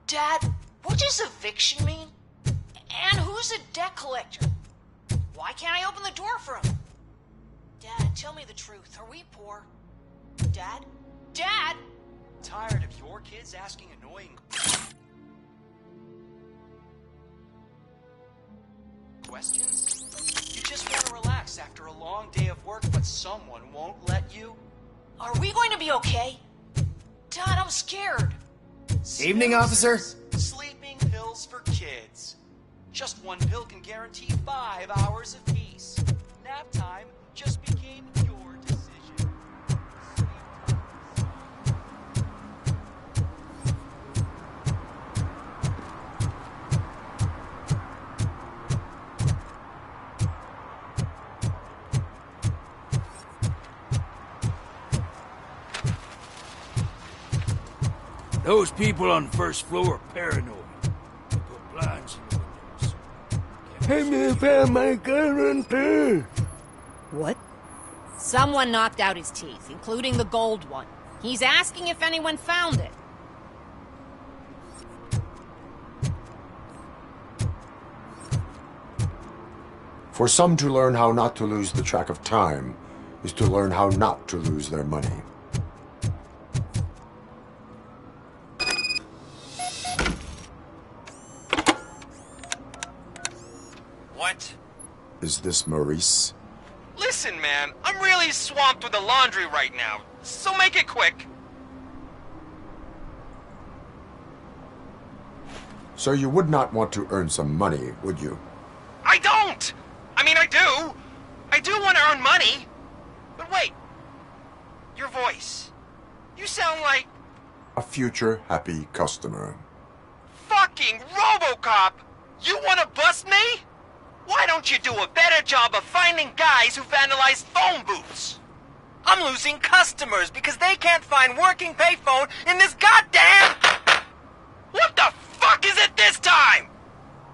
Dad, what does eviction mean? And who's a debt collector? Why can't I open the door for him? Dad, tell me the truth. Are we poor? Dad? Dad? Tired of your kids asking annoying questions? You just want to relax after a long day of work, but someone won't let you? Are we going to be okay? Dad, I'm scared. Evening, officer. Sleeping pills for kids. Just one pill can guarantee 5 hours of peace. Nap time just became your decision. Those people on the first floor are paranoid. They put blinds in the windows. Hey, me found my guarantee. What? Someone knocked out his teeth, including the gold one. He's asking if anyone found it. For some to learn how not to lose the track of time is to learn how not to lose their money. What? Is this Maurice? Listen, man, I'm really swamped with the laundry right now, so make it quick. So you would not want to earn some money, would you? I don't! I mean, I do! I do want to earn money! But wait, your voice. You sound like... A future happy customer. fucking Robocop! You want to bust me? Why don't you do a better job of finding guys who vandalize phone booths? I'm losing customers because they can't find working payphone in this goddamn... What the fuck is it this time?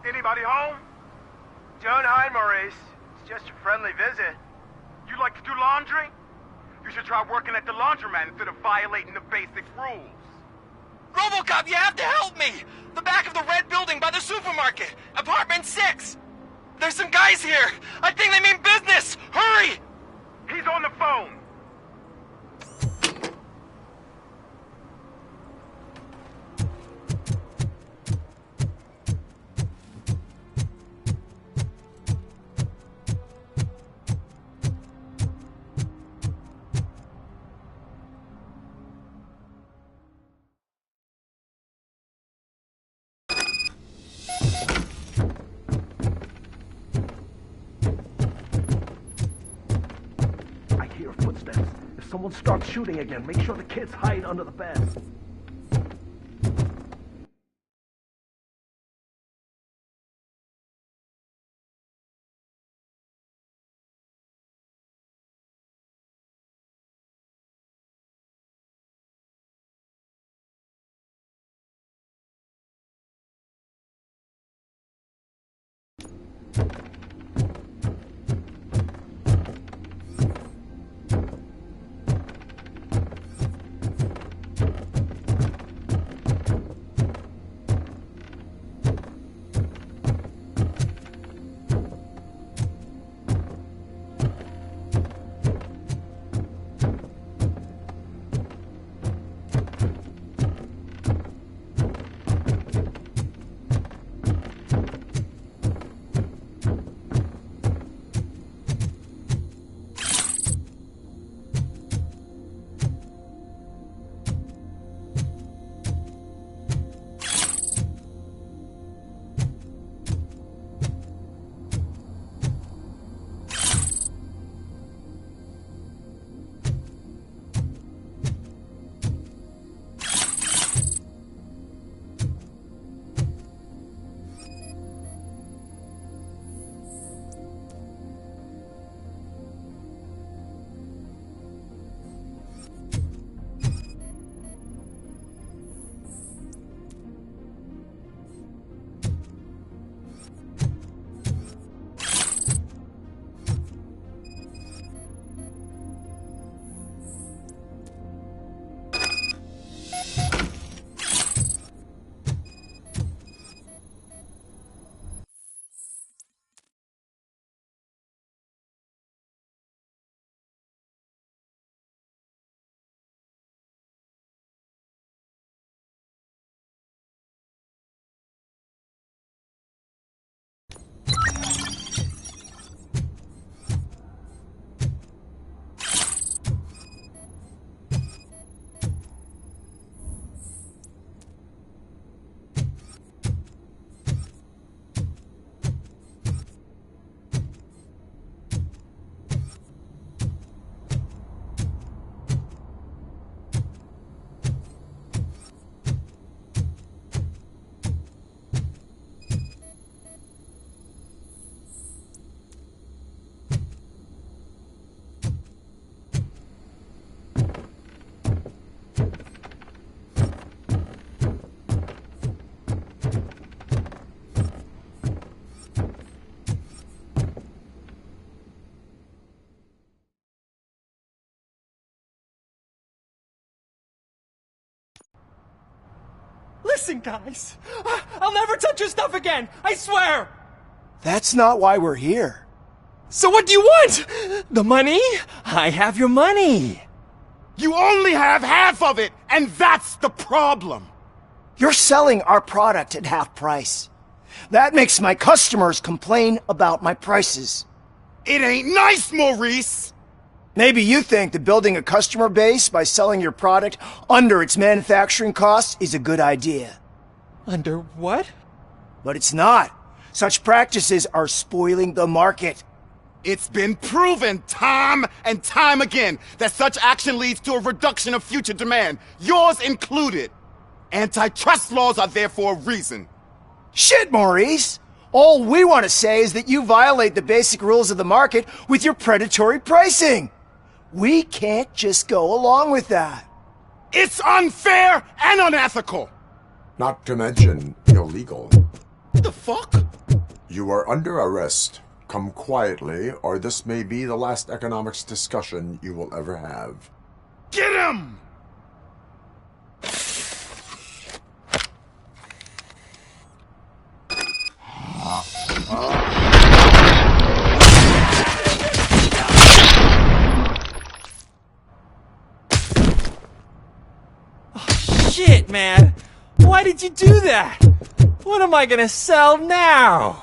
Anybody home? Don't hide, Maurice. It's just a friendly visit. You like to do laundry? You should try working at the laundromat instead of violating the basic rules. Robocop, you have to help me! The back of the red building by the supermarket. Apartment 6. There's some guys here. I think they mean business. Hurry! He's on the phone. I hear footsteps. If someone starts shooting again, make sure the kids hide under the bed. Listen, guys. I'll never touch your stuff again. I swear. That's not why we're here. So what do you want? The money? I have your money. You only have half of it, and that's the problem. You're selling our product at half price. That makes my customers complain about my prices. It ain't nice, Maurice. Maybe you think that building a customer base by selling your product under its manufacturing costs is a good idea. Under what? But it's not. Such practices are spoiling the market. It's been proven time and time again that such action leads to a reduction of future demand, yours included. Antitrust laws are there for a reason. Shit, Maurice! All we want to say is that you violate the basic rules of the market with your predatory pricing. We can't just go along with that. It's unfair and unethical. Not to mention illegal. The fuck? You are under arrest. Come quietly, or this may be the last economics discussion you will ever have. Get him! Shit, man. Why did you do that? What am I gonna sell now?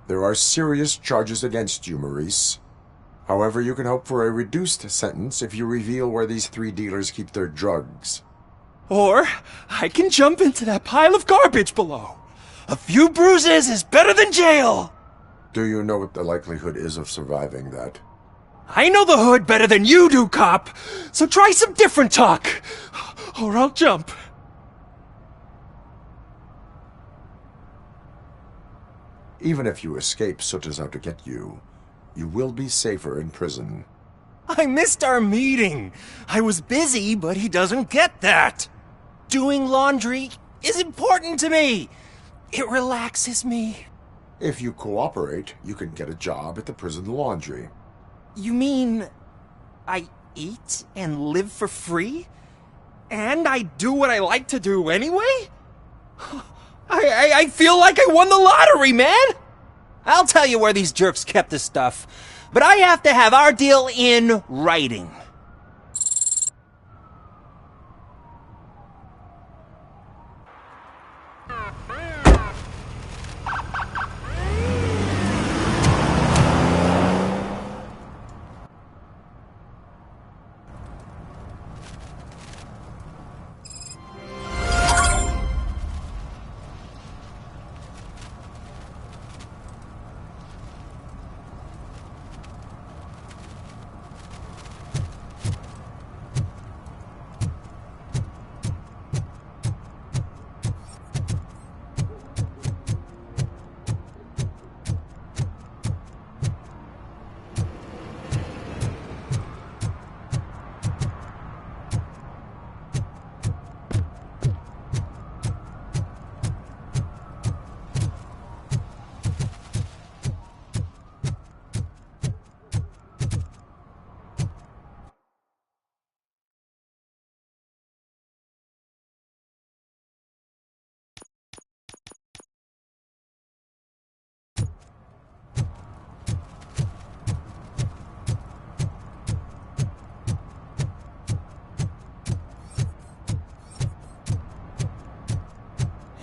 There are serious charges against you, Maurice. However, you can hope for a reduced sentence if you reveal where these 3 dealers keep their drugs. Or I can jump into that pile of garbage below. A few bruises is better than jail. Do you know what the likelihood is of surviving that? I know the hood better than you do, cop. So try some different talk. Or I'll jump. Even if you escape Soot is out to get you, you will be safer in prison. I missed our meeting. I was busy, but he doesn't get that. Doing laundry is important to me. It relaxes me. If you cooperate, you can get a job at the prison laundry. You mean I eat and live for free? And I do what I like to do anyway? I feel like I won the lottery, man! I'll tell you where these jerks kept the stuff, but I have to have our deal in writing.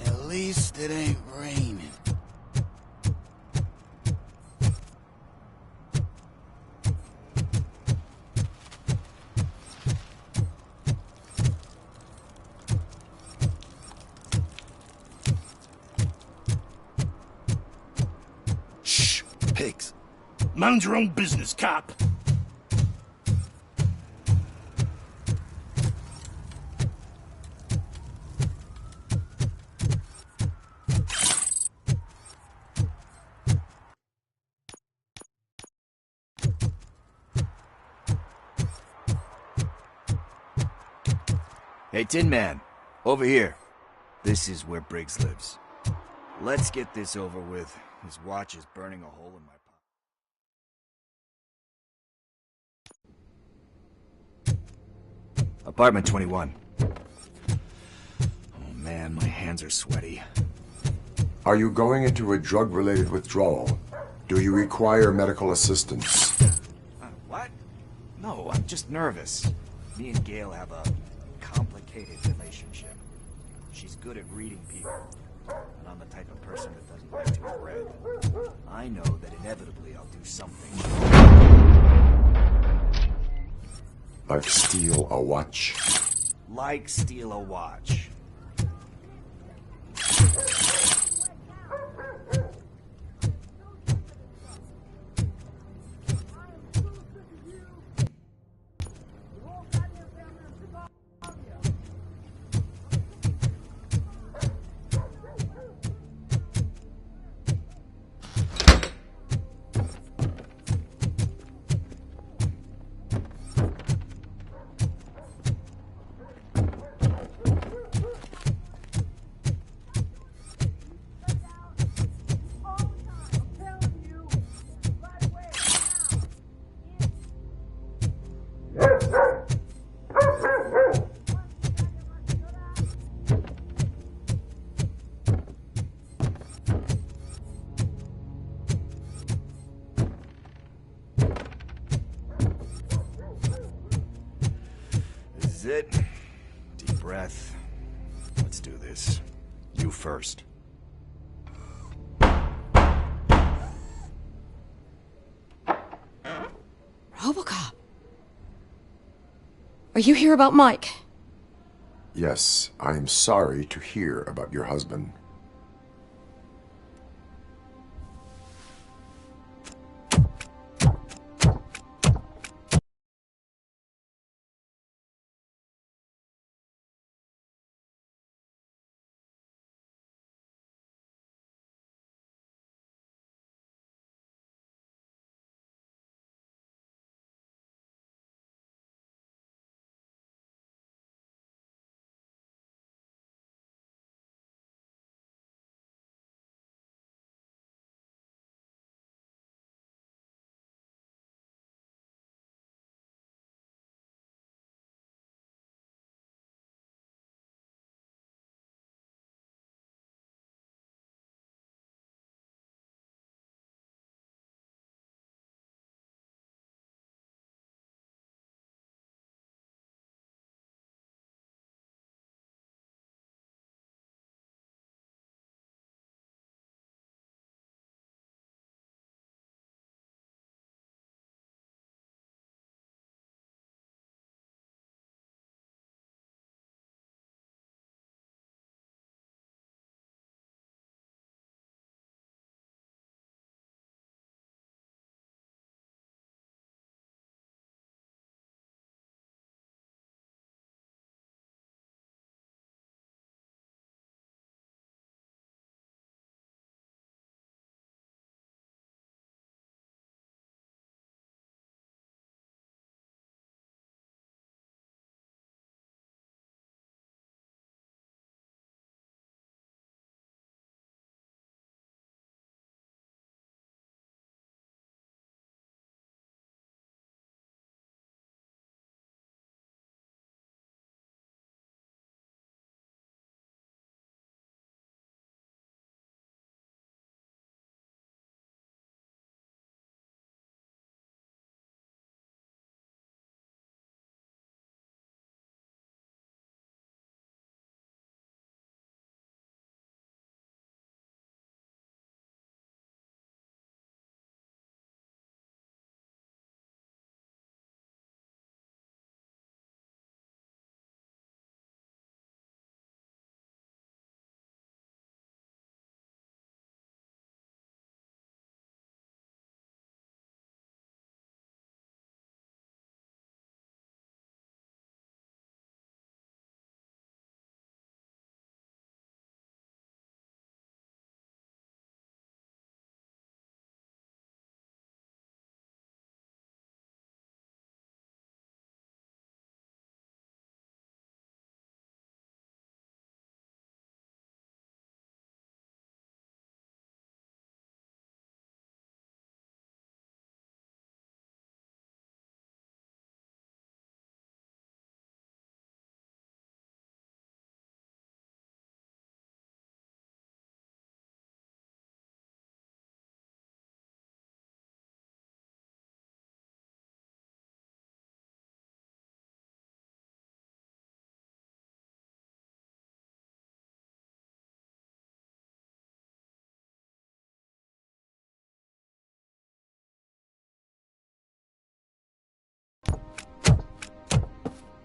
At least it ain't raining. Shh, pigs. Mind your own business, cop. Hey, Tin Man, over here. This is where Briggs lives. Let's get this over with. His watch is burning a hole in my pocket. Apartment 21. Oh man, my hands are sweaty. Are you going into a drug-related withdrawal? Do you require medical assistance? What? No, I'm just nervous. Me and Gail have a complicated relationship. She's good at reading people, and I'm the type of person that doesn't like to be read. I know that inevitably I'll do something. Like steal a watch? Like steal a watch. This is it. Deep breath. Let's do this. You first. Robocop. Are you here about Mike? Yes, I am sorry to hear about your husband.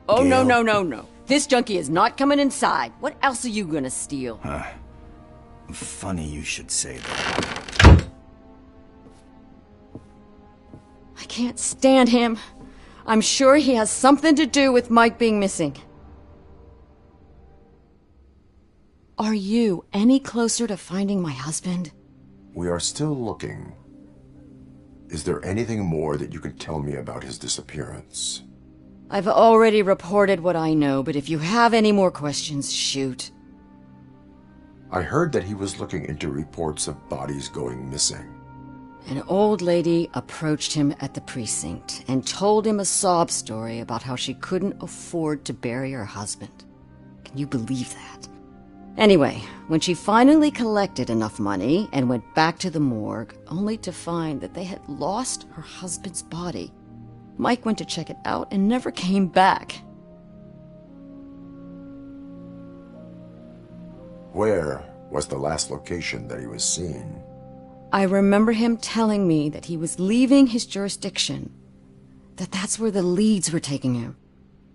Oh, Gail? no. This junkie is not coming inside. What else are you gonna steal? Funny you should say that. I can't stand him. I'm sure he has something to do with Mike being missing. Are you any closer to finding my husband? We are still looking. Is there anything more that you can tell me about his disappearance? I've already reported what I know, but if you have any more questions, shoot. I heard that he was looking into reports of bodies going missing. An old lady approached him at the precinct and told him a sob story about how she couldn't afford to bury her husband. Can you believe that? Anyway, when she finally collected enough money and went back to the morgue, only to find that they had lost her husband's body, Mike went to check it out and never came back. Where was the last location that he was seen? I remember him telling me that he was leaving his jurisdiction, that's where the leads were taking him.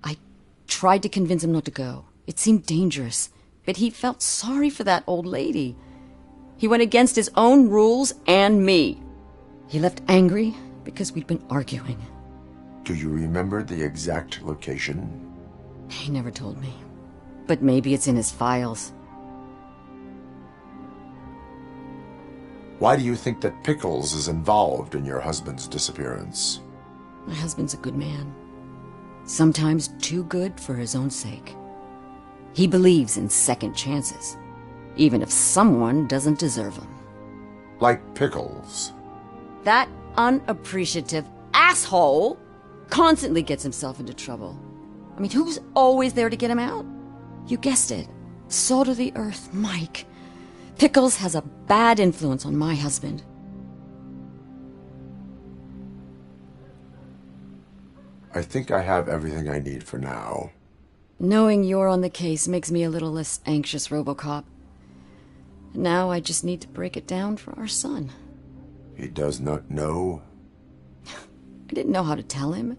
I tried to convince him not to go. It seemed dangerous, but he felt sorry for that old lady. He went against his own rules and me. He left angry because we'd been arguing. Do you remember the exact location? He never told me, but maybe it's in his files. Why do you think that Pickles is involved in your husband's disappearance? My husband's a good man. Sometimes too good for his own sake. He believes in second chances, even if someone doesn't deserve them. Like Pickles. That unappreciative asshole constantly gets himself into trouble. I mean, who's always there to get him out? You guessed it. Salt of the earth, Mike. Pickles has a bad influence on my husband. I think I have everything I need for now. Knowing you're on the case makes me a little less anxious, Robocop. Now I just need to break it down for our son. He does not know? I didn't know how to tell him.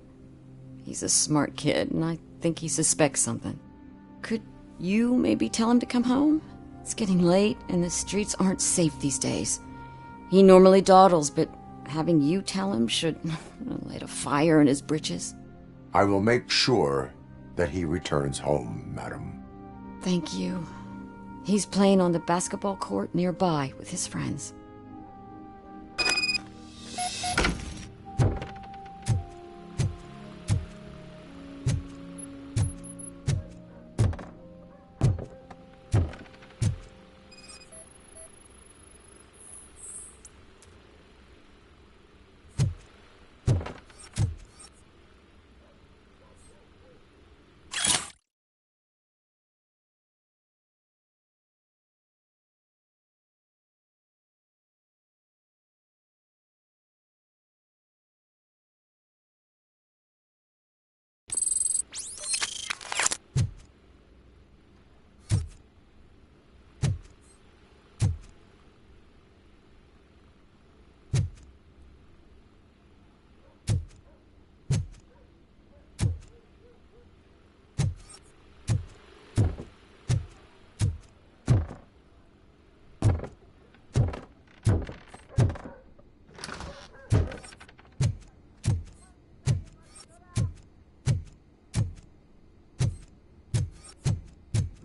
He's a smart kid, and I think he suspects something. Could you maybe tell him to come home? It's getting late, and the streets aren't safe these days. He normally dawdles, but having you tell him should light a fire in his britches. I will make sure that he returns home, madam. Thank you. He's playing on the basketball court nearby with his friends.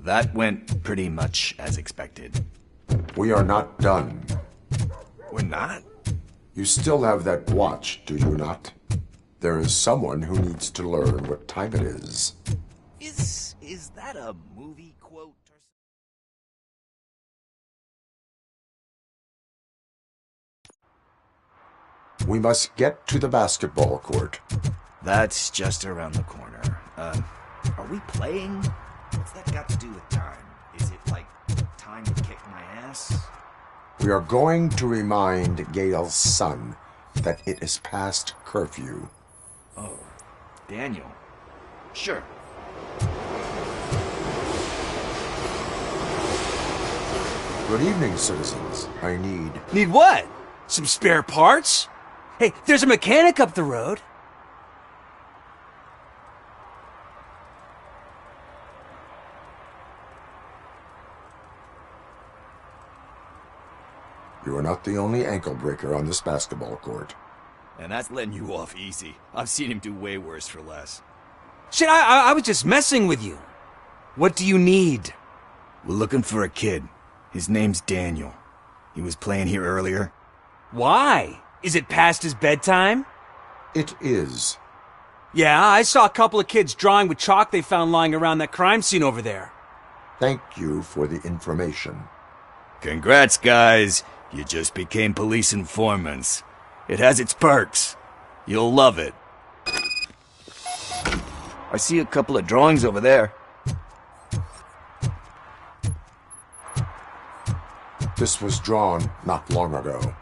That went pretty much as expected. We are not done. We're not? You still have that watch, do you not? There is someone who needs to learn what time it is. Is that a movie quote or something? We must get to the basketball court. That's just around the corner. Are we playing? What's that got to do with time? Is it like time to kick my ass? We are going to remind Gail's son that it is past curfew. Oh, Daniel. Sure. Good evening, citizens. I need... Need what? Some spare parts? Hey, there's a mechanic up the road. You are not the only ankle breaker on this basketball court. And that's letting you off easy. I've seen him do way worse for less. Shit, I was just messing with you. What do you need? We're looking for a kid. His name's Daniel. He was playing here earlier. Why? Is it past his bedtime? It is. Yeah, I saw a couple of kids drawing with chalk they found lying around that crime scene over there. Thank you for the information. Congrats, guys. You just became police informants. It has its perks. You'll love it. I see a couple of drawings over there. This was drawn not long ago.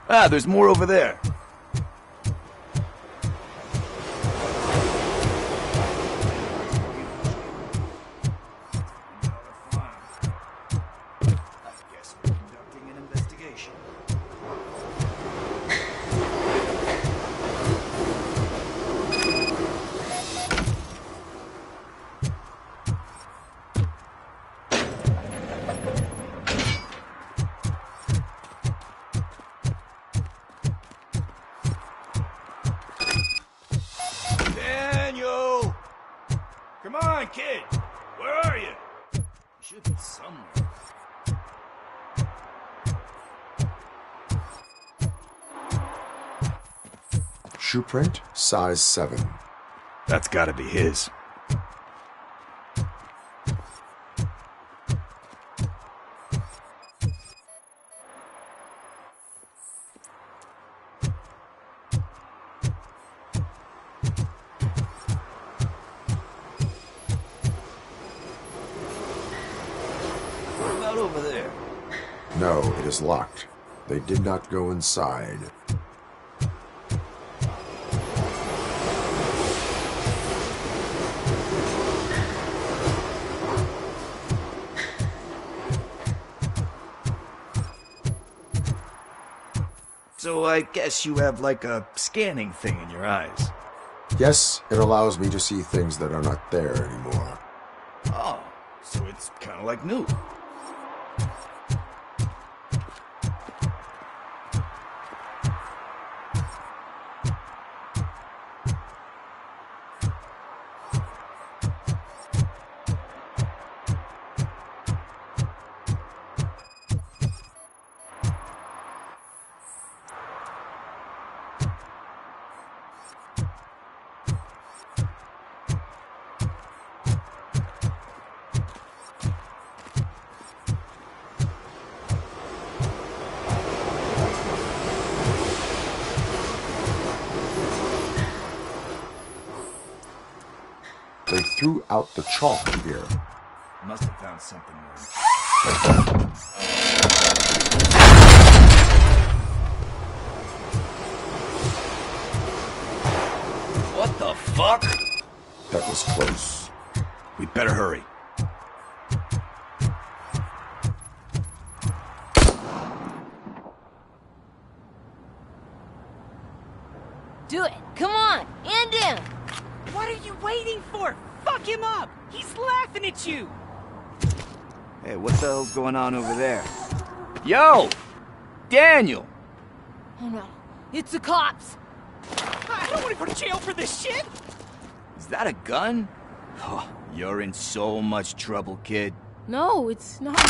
Ah, there's more over there. Daniel! Come on, kid! Where are you? You should be somewhere. Shoe print, size 7. That's gotta be his. What about over there? No, it is locked. They did not go inside. So I guess you have like a scanning thing in your eyes. Yes, it allows me to see things that are not there anymore. Oh, so it's kind of like new. They threw out the chalk here. Must have found something more. What the fuck? That was close. We'd better hurry. Do it. Come on. End him. What are you waiting for? Fuck him up! He's laughing at you! Hey, what the hell's going on over there? Yo! Daniel! Oh no. It's the cops. I don't want to go to jail for this shit! Is that a gun? Oh, you're in so much trouble, kid. No, it's not.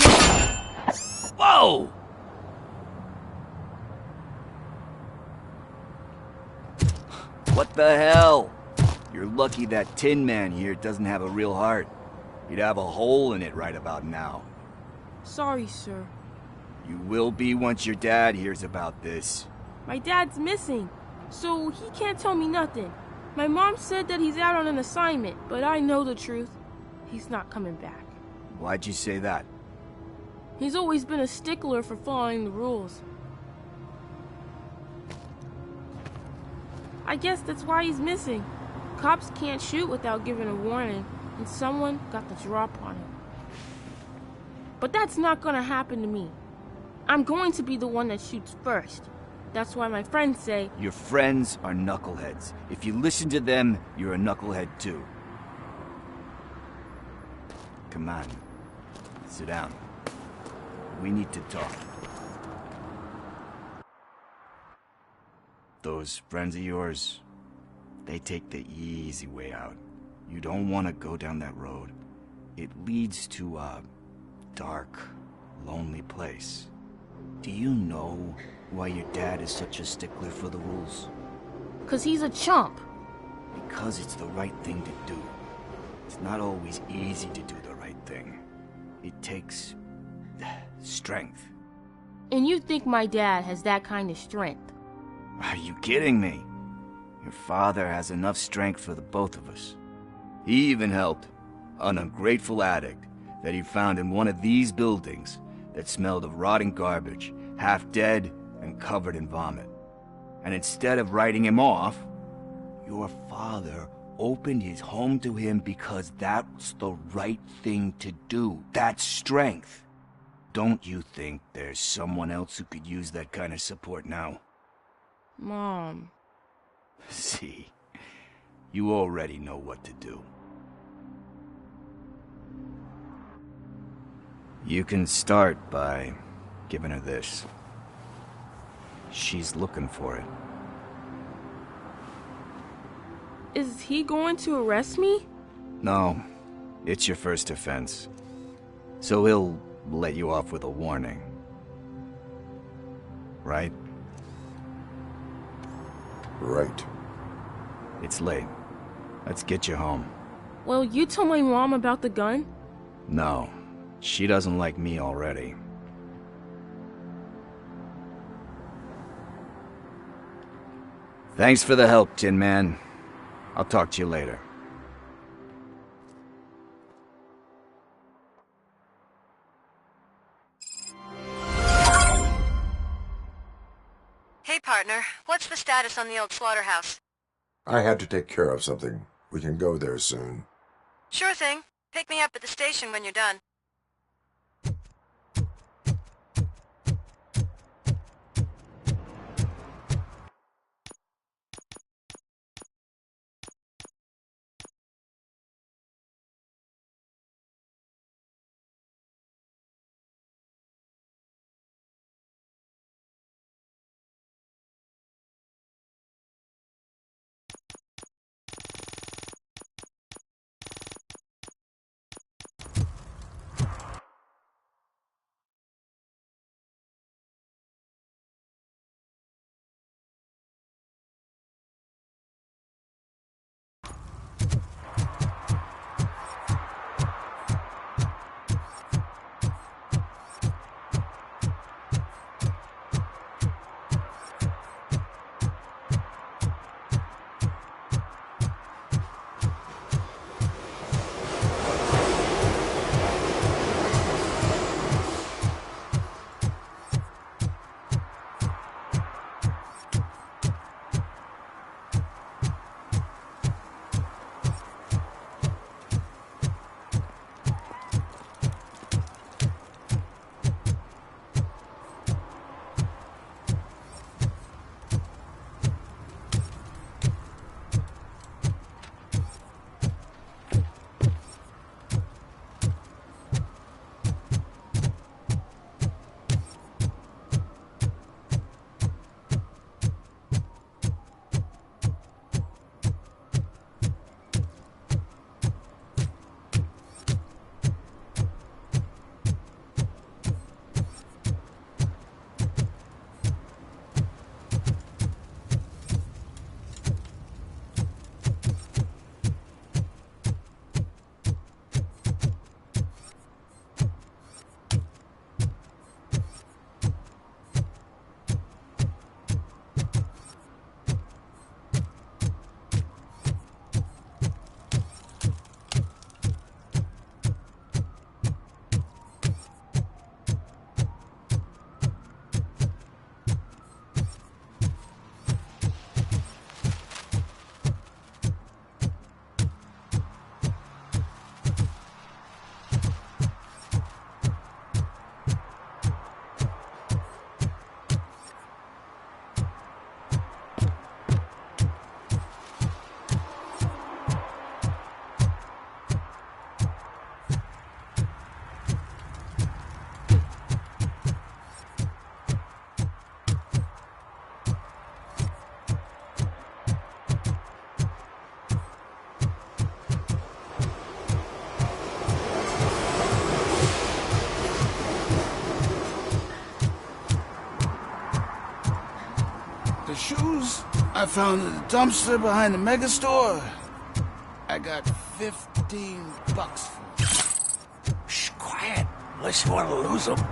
Whoa! What the hell? You're lucky that Tin Man here doesn't have a real heart. He'd have a hole in it right about now. Sorry, sir. You will be once your dad hears about this. My dad's missing, so he can't tell me nothing. My mom said that he's out on an assignment, but I know the truth. He's not coming back. Why'd you say that? He's always been a stickler for following the rules. I guess that's why he's missing. Cops can't shoot without giving a warning, and someone got the drop on him. But that's not gonna happen to me. I'm going to be the one that shoots first. That's why my friends say... Your friends are knuckleheads. If you listen to them, you're a knucklehead too. Come on. Sit down. We need to talk. those friends of yours, they take the easy way out. You don't want to go down that road. It leads to a dark, lonely place. Do you know why your dad is such a stickler for the rules? 'Cause he's a chump. Because it's the right thing to do. It's not always easy to do the right thing. It takes strength. And you think my dad has that kind of strength? Are you kidding me? Your father has enough strength for the both of us. He even helped an ungrateful addict that he found in one of these buildings that smelled of rotting garbage, half dead and covered in vomit. And instead of writing him off, your father opened his home to him because that's the right thing to do. That's strength. Don't you think there's someone else who could use that kind of support now? Mom. See, you already know what to do. You can start by giving her this. She's looking for it. Is he going to arrest me? No, it's your first offense. So he'll let you off with a warning. Right? Right. It's late. Let's get you home. Well, you told my mom about the gun? No, she doesn't like me already. Thanks for the help, Tin Man. I'll talk to you later. Hey, partner. What's the status on the old slaughterhouse? I had to take care of something. We can go there soon. Sure thing. Pick me up at the station when you're done. I found a dumpster behind the mega store. I got $15 for it. Shh, quiet. Unless you want to lose them.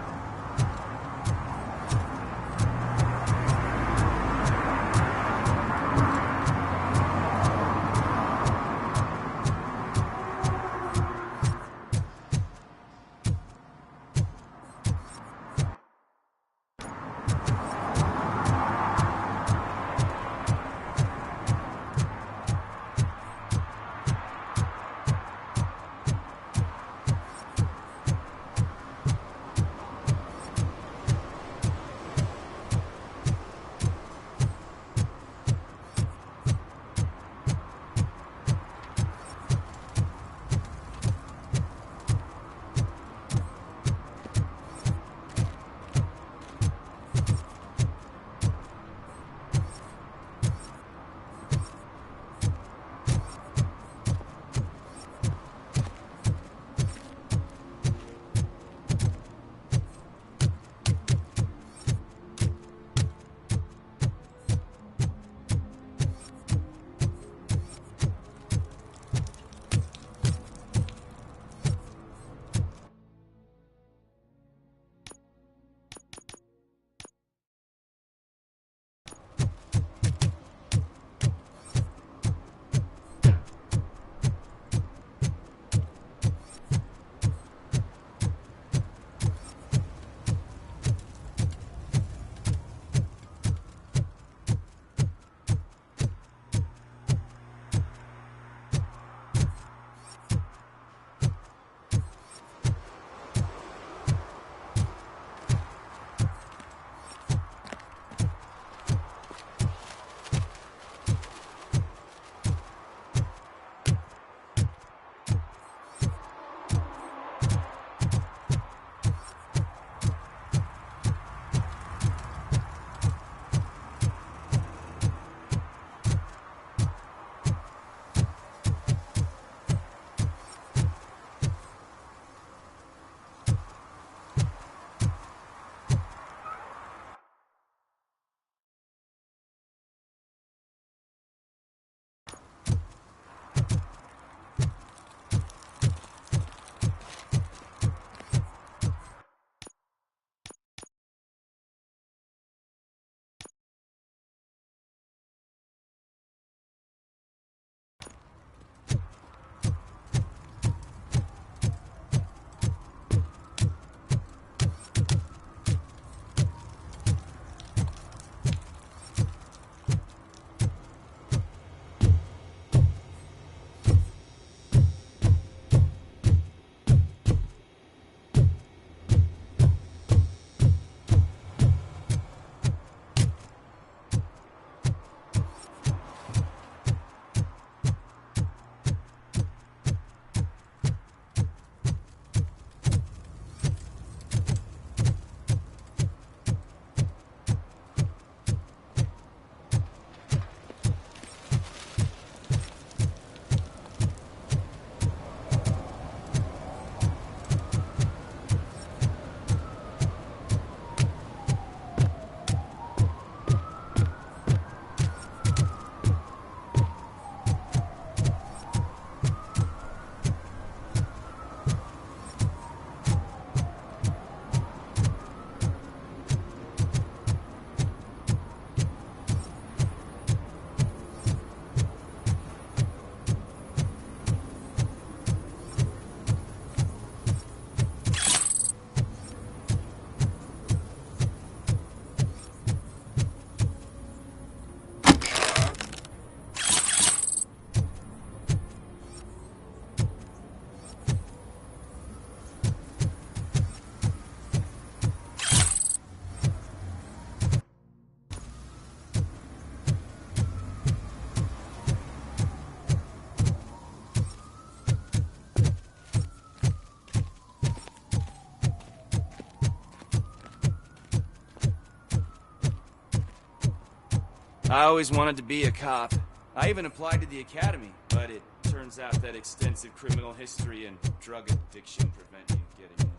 I always wanted to be a cop. I even applied to the academy, but it turns out that extensive criminal history and drug addiction prevent you getting in.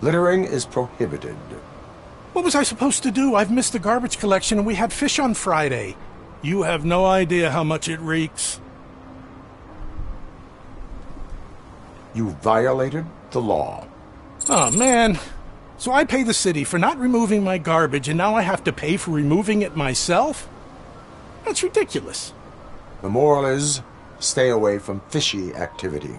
Littering is prohibited. What was I supposed to do? I've missed the garbage collection and we had fish on Friday. You have no idea how much it reeks. You violated the law. Oh, man. So I pay the city for not removing my garbage, and now I have to pay for removing it myself? That's ridiculous. The moral is, stay away from fishy activity.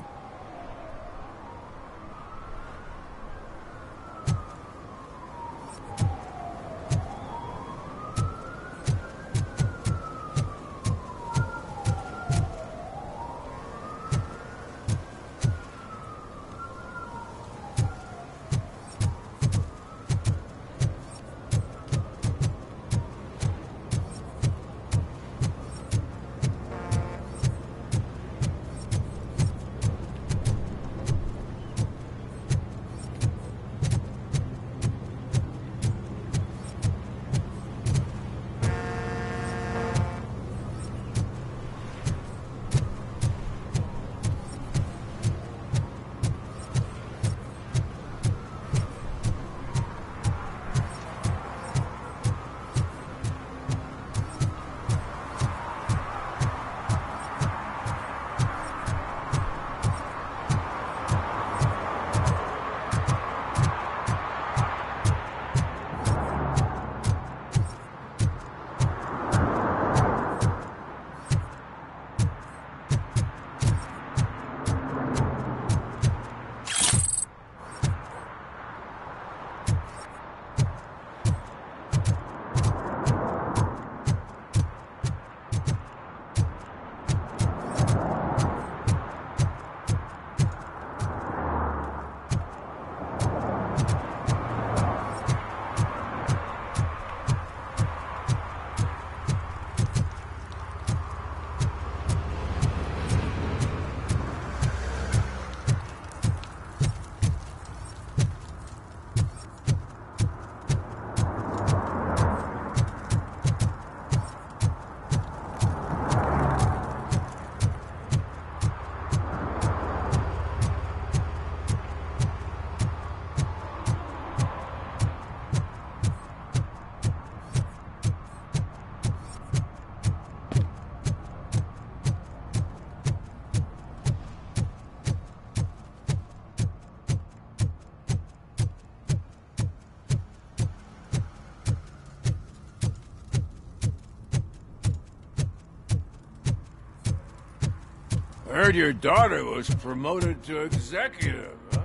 I heard your daughter was promoted to executive, huh?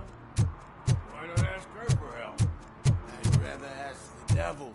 Why not ask her for help? I'd rather ask the devil.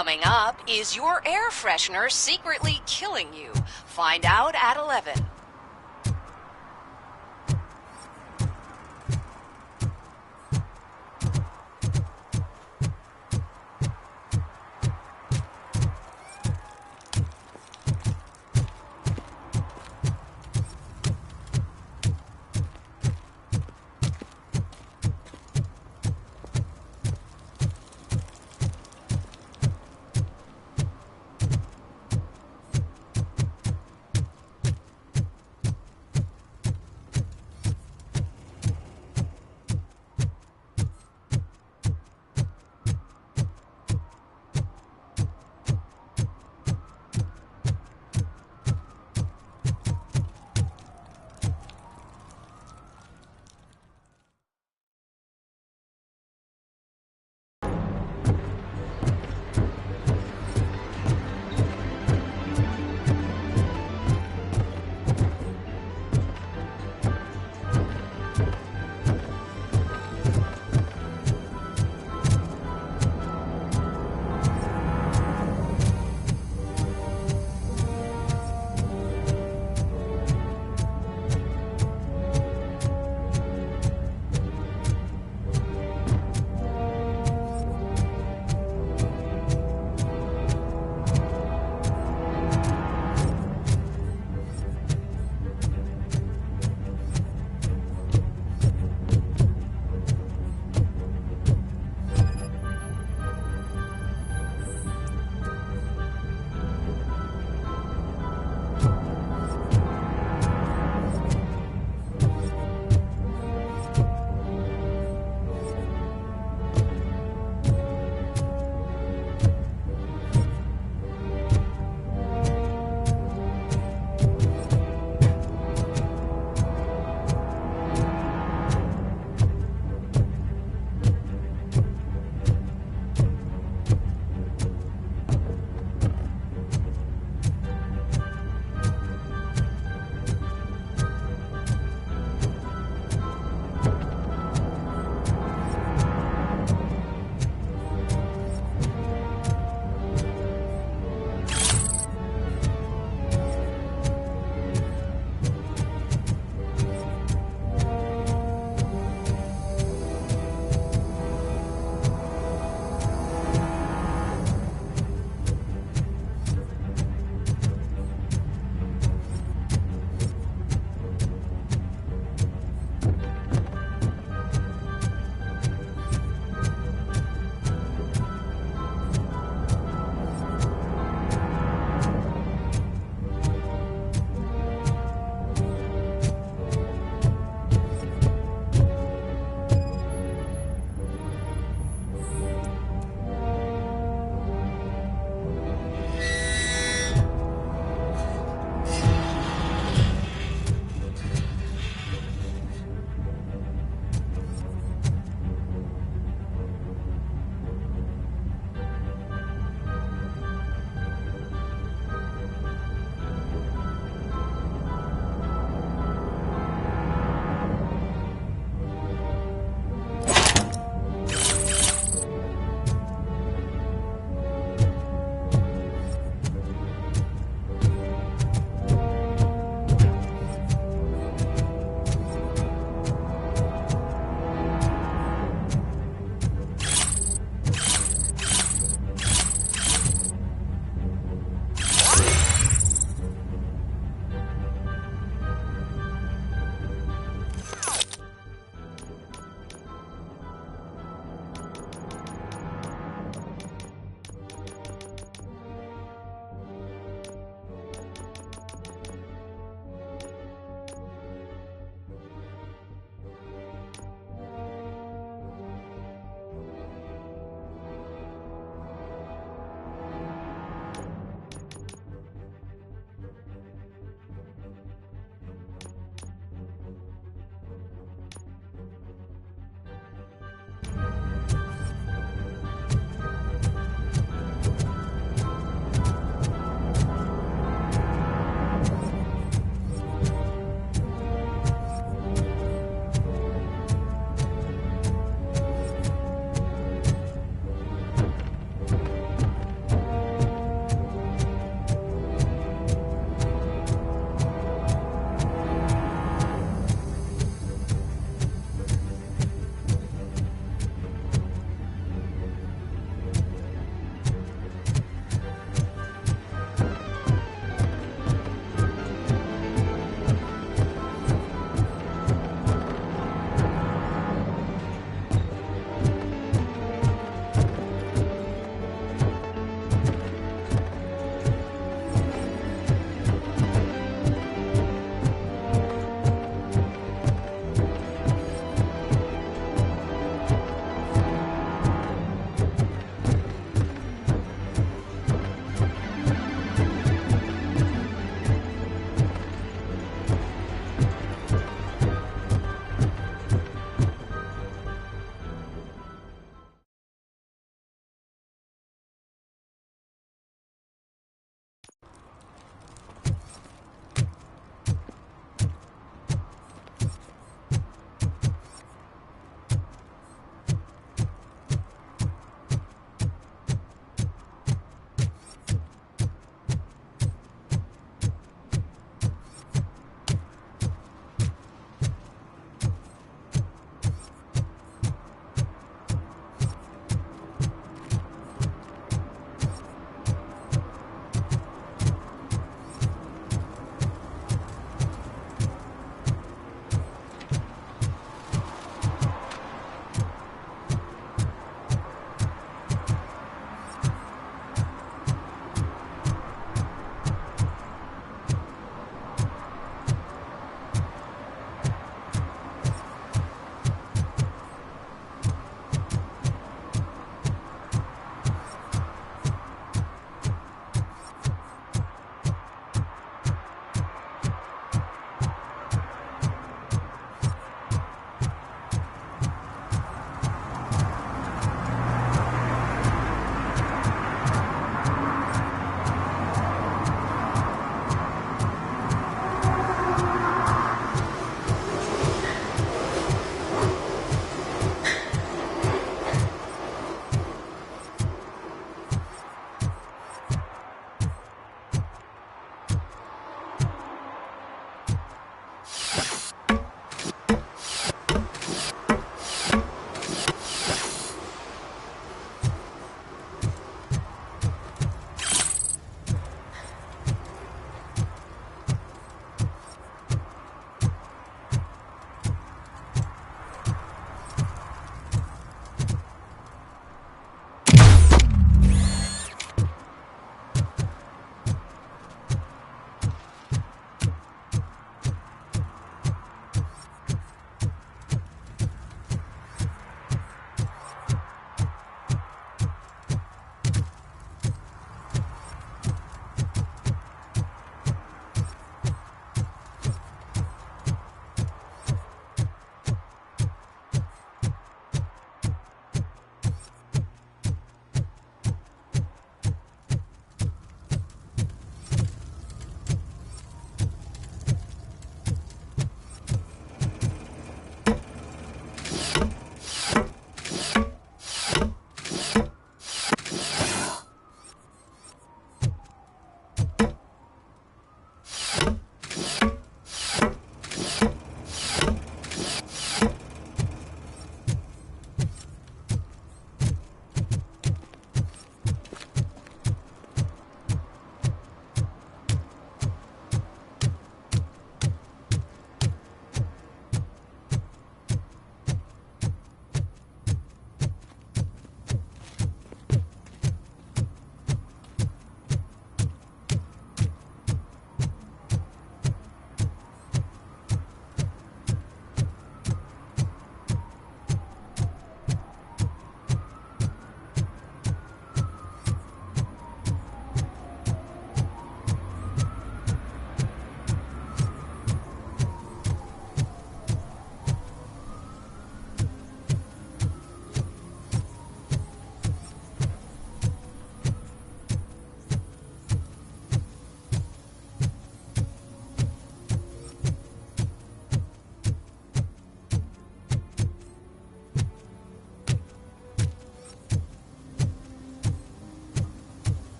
Coming up, is your air freshener secretly killing you? Find out at 11.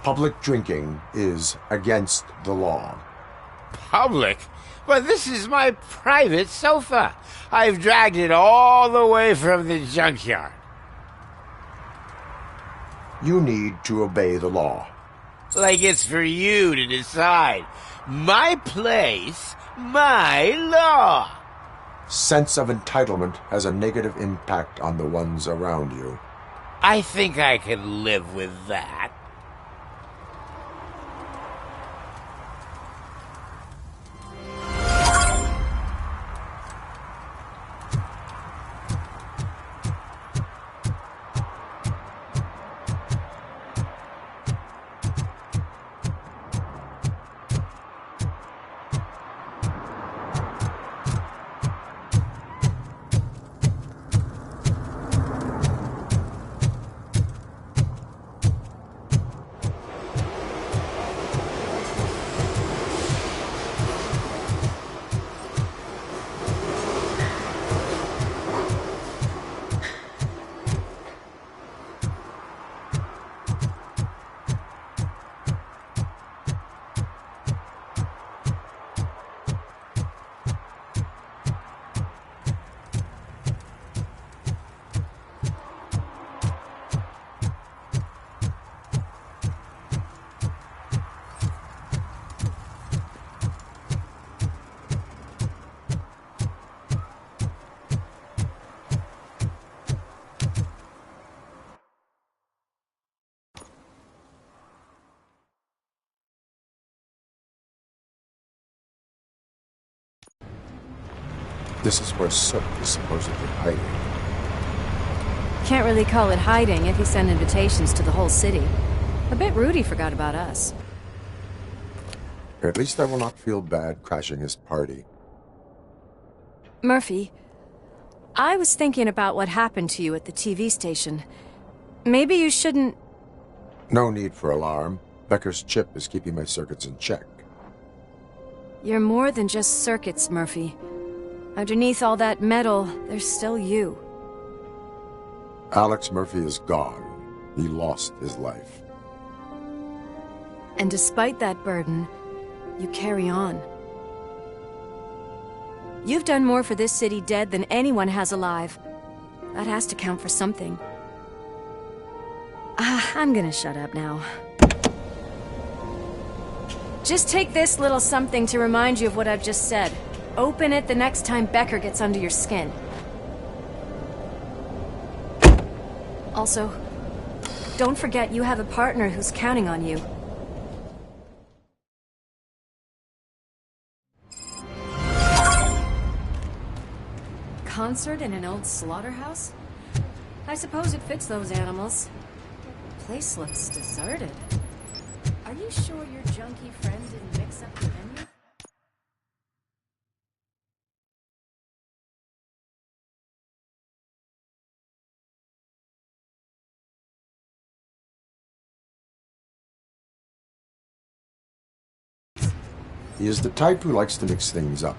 Public drinking is against the law. Public? But this is my private sofa. I've dragged it all the way from the junkyard. You need to obey the law. Like it's for you to decide. My place, my law. Sense of entitlement has a negative impact on the ones around you. I think I can live with that. This is where Sook is supposedly hiding. Can't really call it hiding if he sent invitations to the whole city. A bit rude he forgot about us. At least I will not feel bad crashing his party. Murphy, I was thinking about what happened to you at the TV station. Maybe you shouldn't... No need for alarm. Becker's chip is keeping my circuits in check. You're more than just circuits, Murphy. Underneath all that metal, there's still you. Alex Murphy is gone. He lost his life. And despite that burden, you carry on. You've done more for this city dead than anyone has alive. That has to count for something. I'm gonna shut up now. Just take this little something to remind you of what I've just said. Open it the next time Becker gets under your skin. Also, don't forget you have a partner who's counting on you. Concert in an old slaughterhouse? I suppose it fits those animals. Place looks deserted. Are you sure your junkie friend didn't mix up the menu? He is the type who likes to mix things up.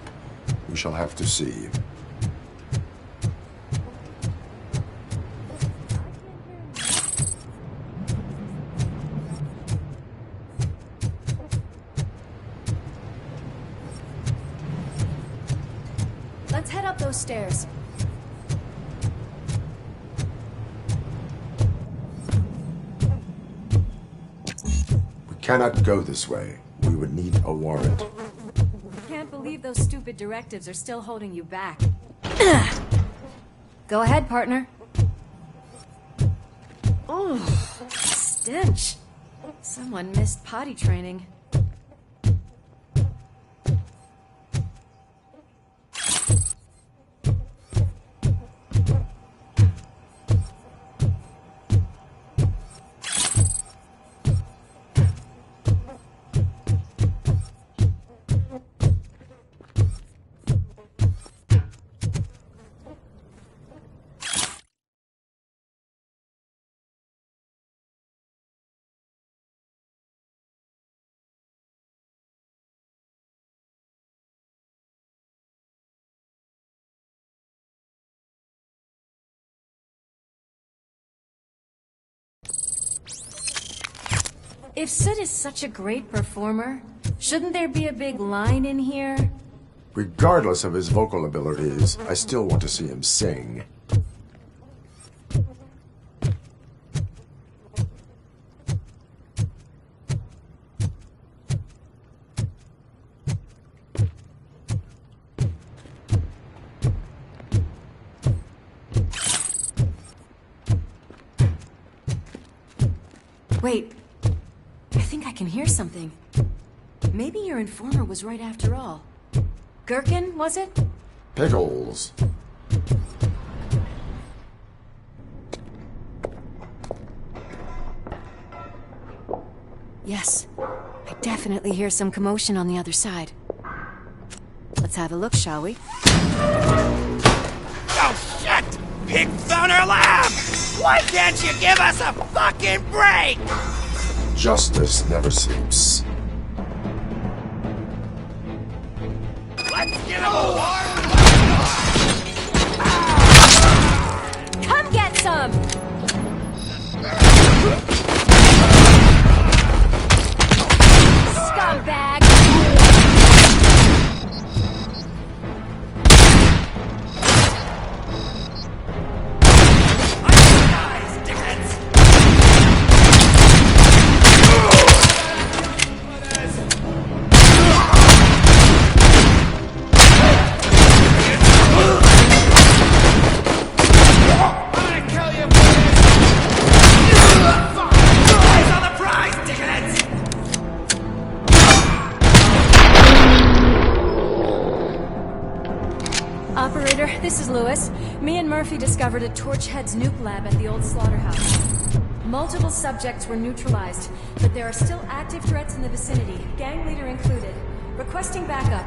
We shall have to see. Let's head up those stairs. We cannot go this way. We would need a warrant. Can't believe those stupid directives are still holding you back. Go ahead, partner. Oh, stench. Someone missed potty training. If Sid is such a great performer, shouldn't there be a big line in here? Regardless of his vocal abilities, I still want to see him sing. Wait, I think I can hear something. Maybe your informer was right after all. Gherkin, was it? Pickles. Yes, I definitely hear some commotion on the other side. Let's have a look, shall we? Oh, shit! Pig found our lab! Why can't you give us a fucking break? Justice never sleeps. Let's give him a war! Come get some! Scumbag! Operator, this is Lewis. Me and Murphy discovered a Torchhead's nuke lab at the old slaughterhouse. Multiple subjects were neutralized, but there are still active threats in the vicinity, gang leader included. Requesting backup.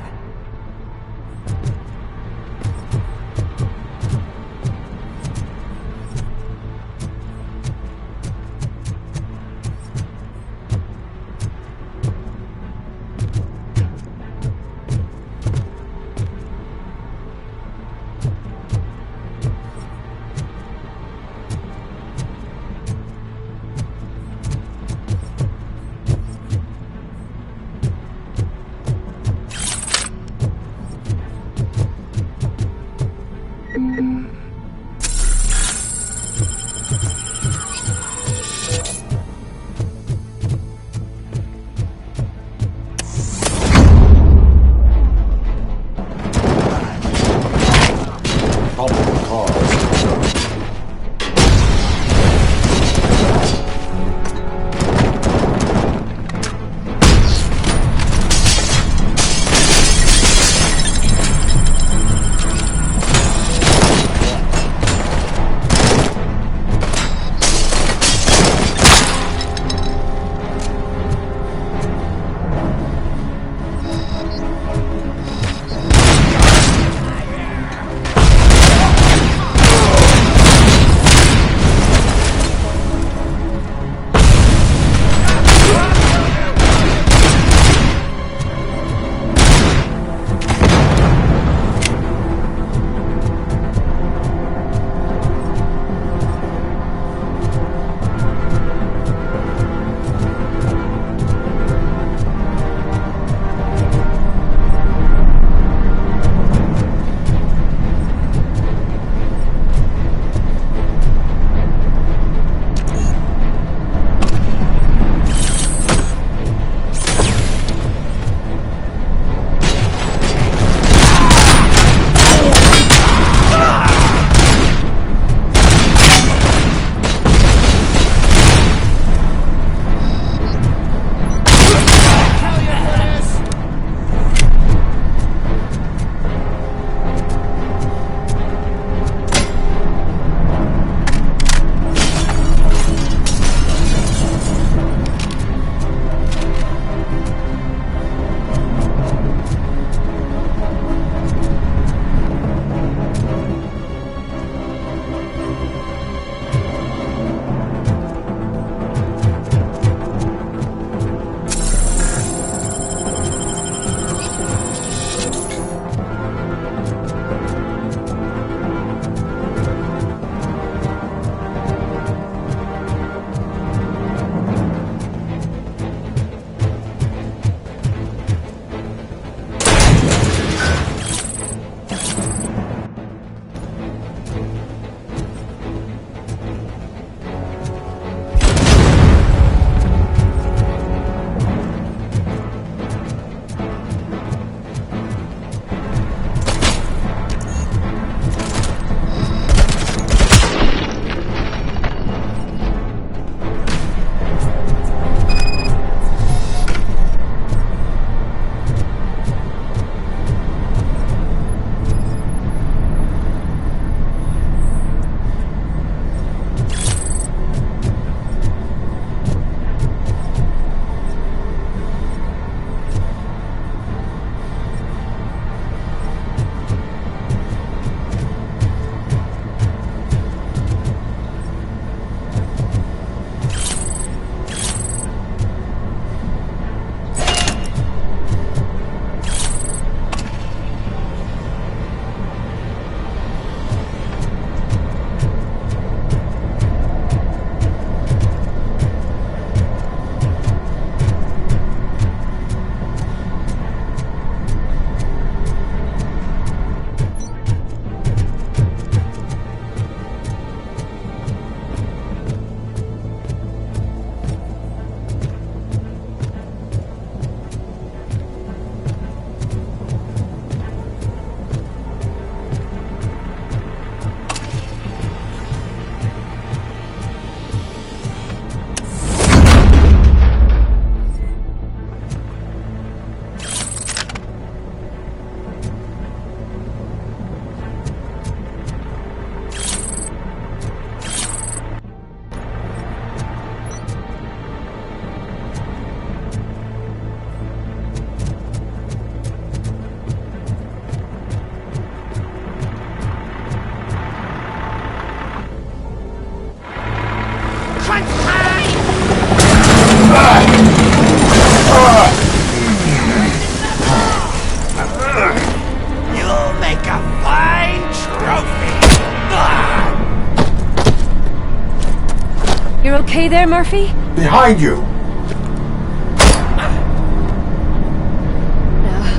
okay there, Murphy? Behind you!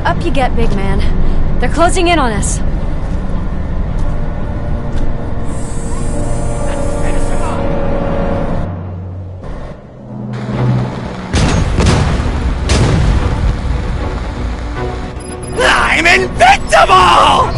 Up you get, big man. They're closing in on us. I'm invincible!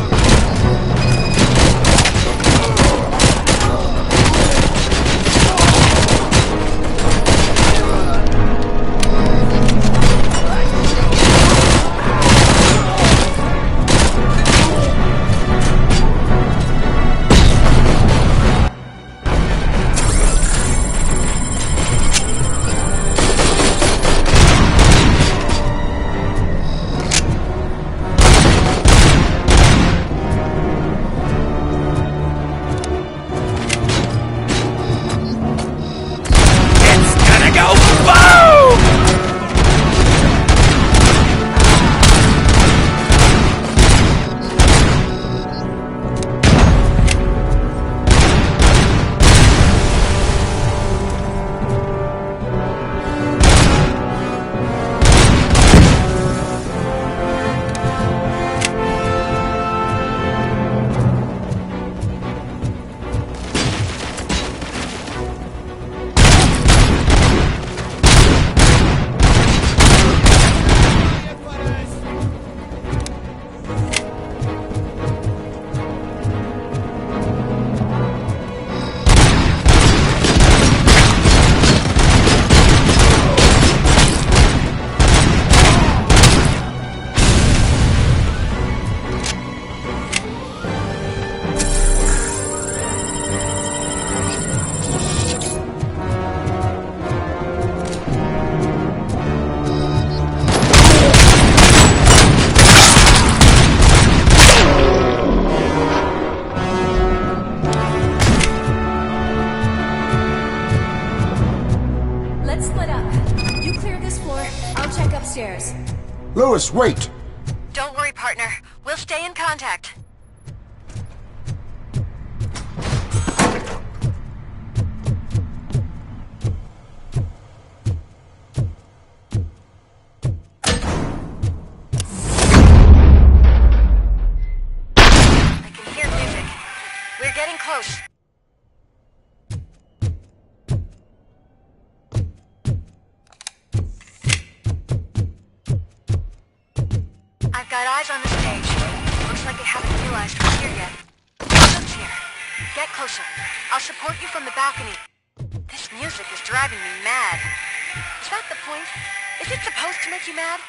Lewis, wait! Don't worry, partner. We'll stay in contact. I can hear music. We're getting close. I've got eyes on the stage. Looks like they haven't realized we're here yet. Look's here. Get closer. I'll support you from the balcony. This music is driving me mad. Is that the point? Is it supposed to make you mad?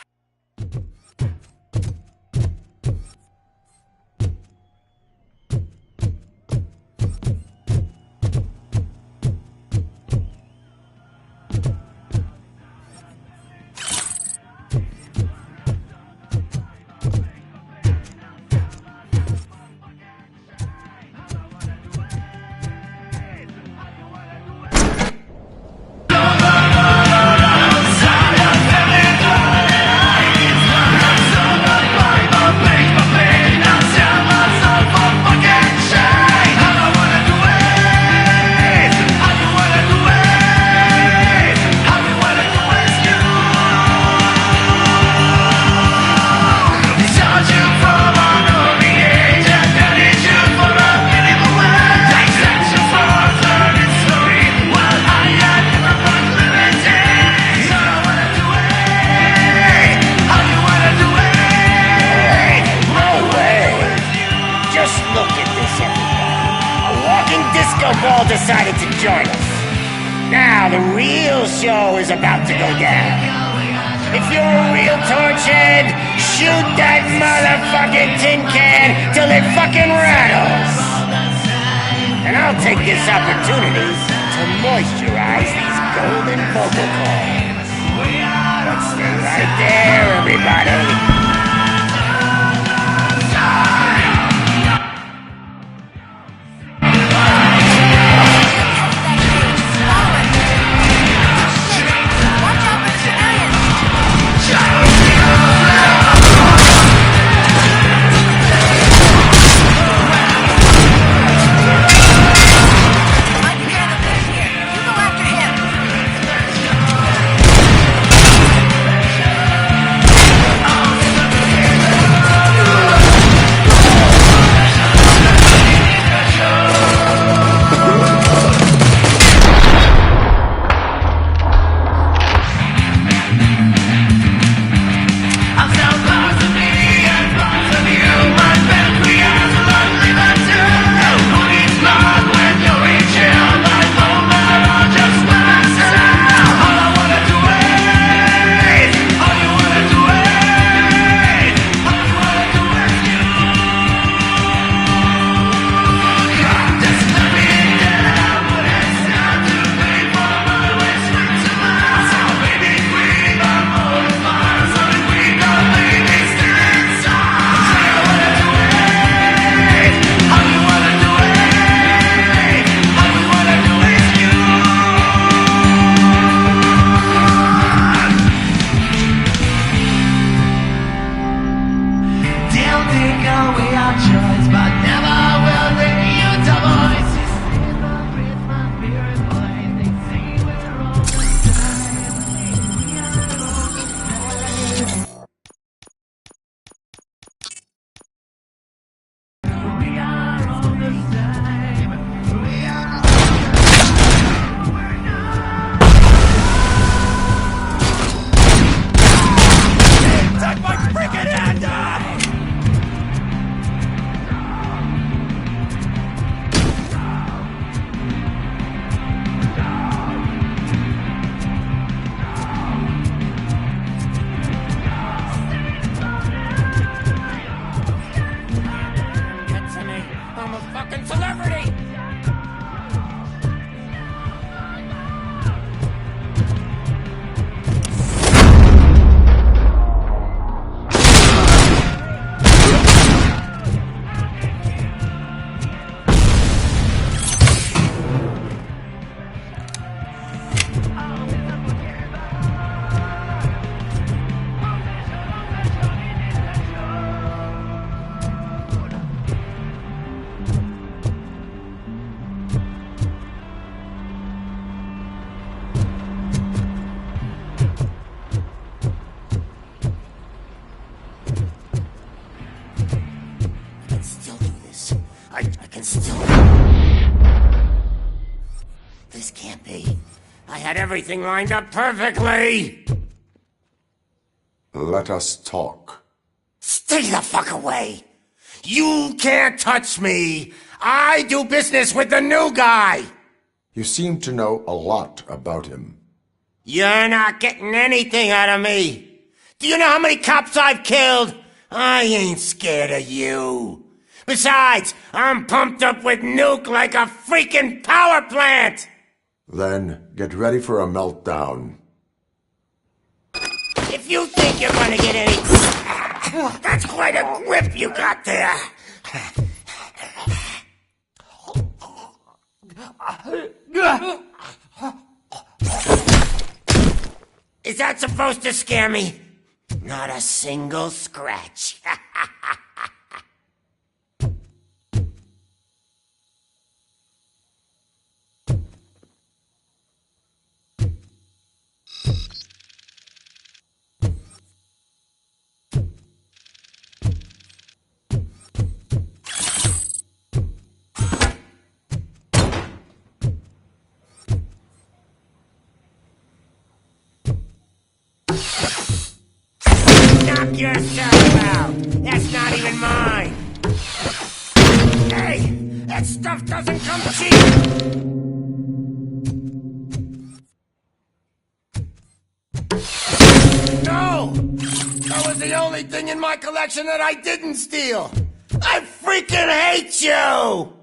Ball decided to join us. Now the real show is about to go down. If you're a real torchhead, shoot that motherfucking tin can till it fucking rattles. And I'll take this opportunity to moisturize these golden vocal cords. But stay right there, everybody. After him. This can't be. I had everything lined up perfectly! Let us talk. Stay the fuck away! You can't touch me! I do business with the new guy! You seem to know a lot about him. You're not getting anything out of me! Do you know how many cops I've killed? I ain't scared of you. Besides, I'm pumped up with nuke like a freaking power plant! Then get ready for a meltdown. If you think you're gonna get any... That's quite a grip you got there! Is that supposed to scare me? Not a single scratch. Knock yourself out! That's not even mine! Hey! That stuff doesn't come cheap! No! That was the only thing in my collection that I didn't steal! I freaking hate you!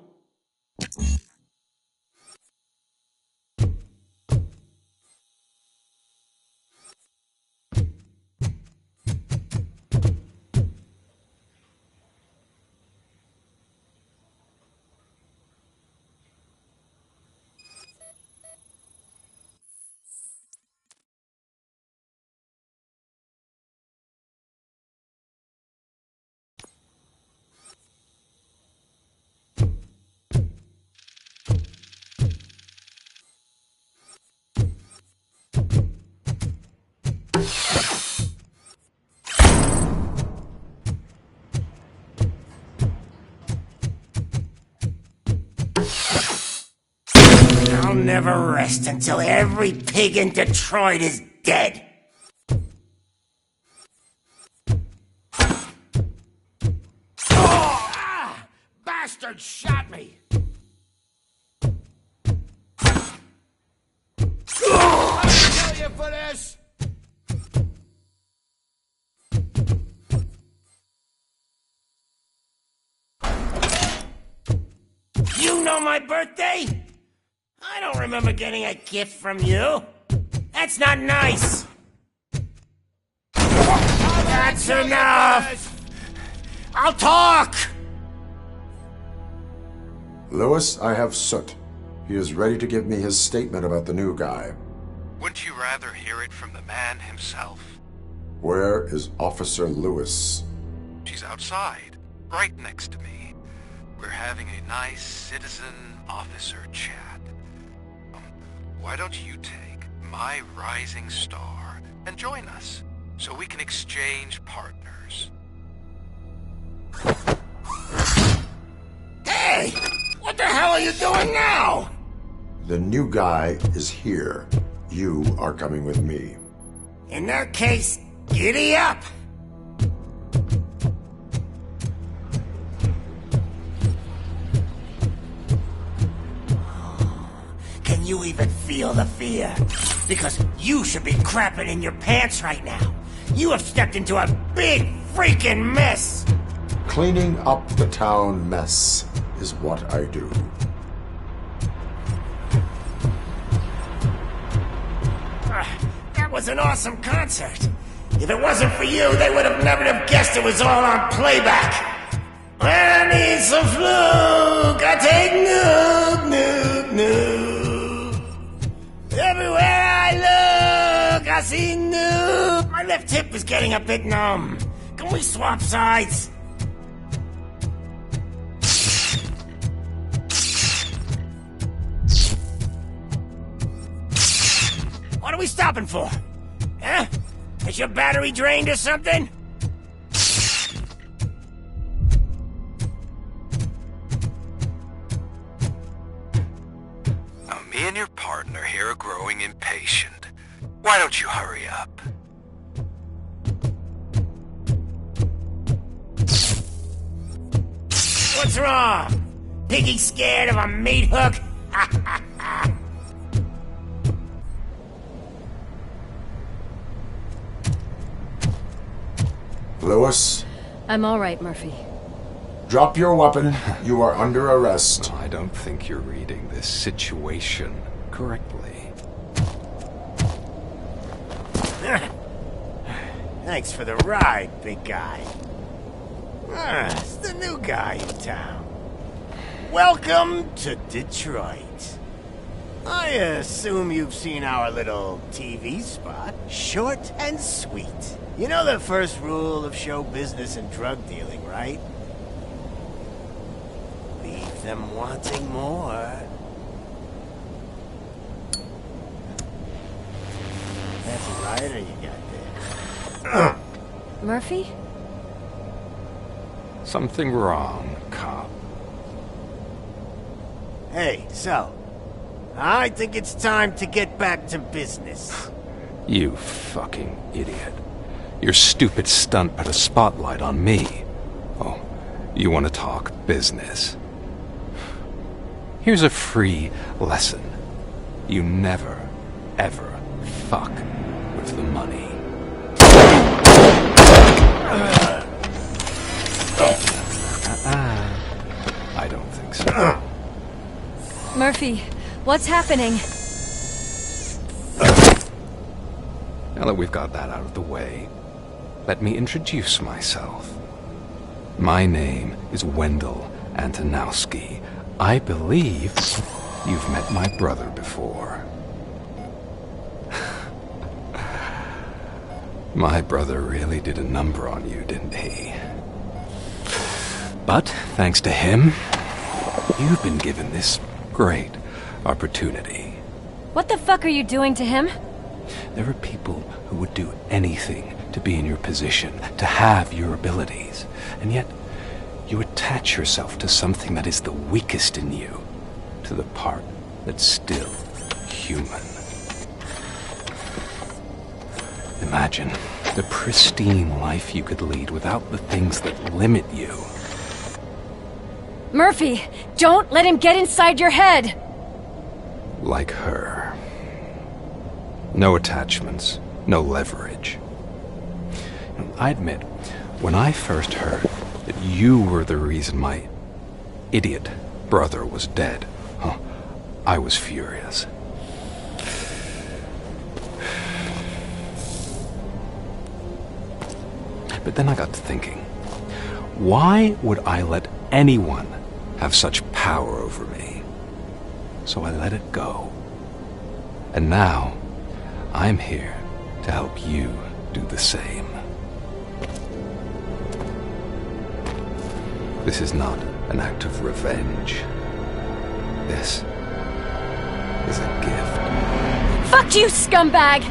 I'll never rest until every pig in Detroit is dead. Bastard shot me! I'll kill you for this! You know my birthday? I don't remember getting a gift from you. That's not nice. That's enough. I'll talk. Lewis, I have Soot. He is ready to give me his statement about the new guy. Wouldn't you rather hear it from the man himself? Where is Officer Lewis? She's outside, right next to me. We're having a nice citizen-officer chat. Why don't you take my rising star and join us, so we can exchange partners? Hey! What the hell are you doing now? The new guy is here. You are coming with me. In that case, giddy up! Can you even feel the fear? Because you should be crapping in your pants right now. You have stepped into a big freaking mess! Cleaning up the town mess is what I do. That was an awesome concert. If it wasn't for you, they would have never have guessed it was all on playback. I need some fluke. I take nuke, nuke, nuke. Everywhere I look, I see nuke. My left hip is getting a bit numb. Can we swap sides? What are we stopping for? Huh? Is your battery drained or something? Me and and your partner here are growing impatient. Why don't you hurry up? What's wrong? Piggy scared of a meat hook? Lewis, I'm all right, Murphy. drop your weapon. You are under arrest. I don't think you're reading this situation correctly. Thanks for the ride, big guy. It's the new guy in town. Welcome to Detroit. I assume you've seen our little TV spot. Short and sweet. You know the first rule of show business and drug dealing, right? Leave them wanting more. That's a lighter you got there. Murphy? Something wrong, cop. Hey, so, I think it's time to get back to business. You fucking idiot. Your stupid stunt put a spotlight on me. Oh, you want to talk business? Here's a free lesson. You never, ever fuck with the money. I don't think so. Murphy, what's happening? Now that we've got that out of the way, let me introduce myself. My name is Wendell Antonowski. I believe you've met my brother before. My brother really did a number on you, didn't he? But thanks to him, you've been given this great opportunity. What the fuck are you doing to him? There are people who would do anything to be in your position, to have your abilities, and yet you attach yourself to something that is the weakest in you, to the part that's still human. Imagine the pristine life you could lead without the things that limit you. Murphy, don't let him get inside your head! Like her. No attachments, no leverage. I admit, when I first heard that you were the reason my idiot brother was dead, I was furious. But then I got to thinking, why would I let anyone have such power over me? So I let it go. And now, I'm here to help you do the same. This is not an act of revenge. This is a gift. Fuck you, scumbag!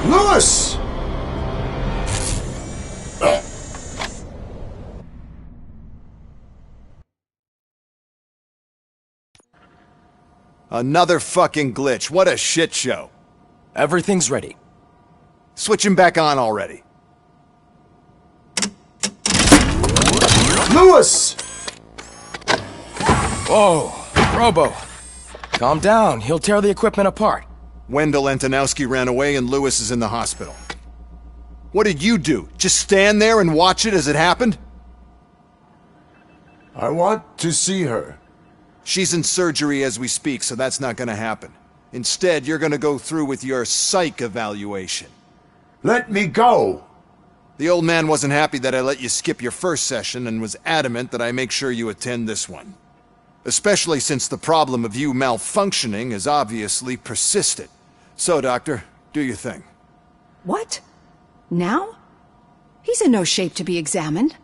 Lewis! Another fucking glitch. What a shit show. Everything's ready. Switch him back on already. Lewis! Whoa, Robo. Calm down. He'll tear the equipment apart. Wendell Antonowski ran away and Lewis is in the hospital. What did you do? Just stand there and watch it as it happened? I want to see her. She's in surgery as we speak, so that's not gonna happen. Instead, you're gonna go through with your psych evaluation. Let me go! The old man wasn't happy that I let you skip your first session and was adamant that I make sure you attend this one. Especially since the problem of you malfunctioning has obviously persisted. So, Doctor, do your thing. What? Now? He's in no shape to be examined.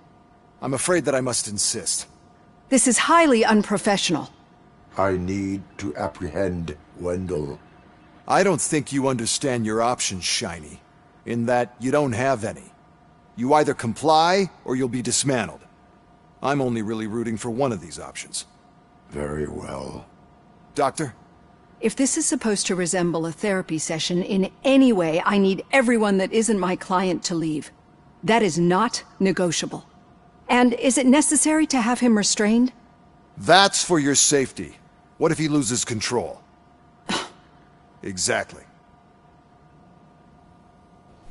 I'm afraid that I must insist. This is highly unprofessional. I need to apprehend Wendell. I don't think you understand your options, Shiny. In that you don't have any. You either comply, or you'll be dismantled. I'm only really rooting for one of these options. Very well. Doctor, If this is supposed to resemble a therapy session in any way, I need everyone that isn't my client to leave. That is not negotiable. And is it necessary to have him restrained? That's for your safety. What if he loses control? Exactly.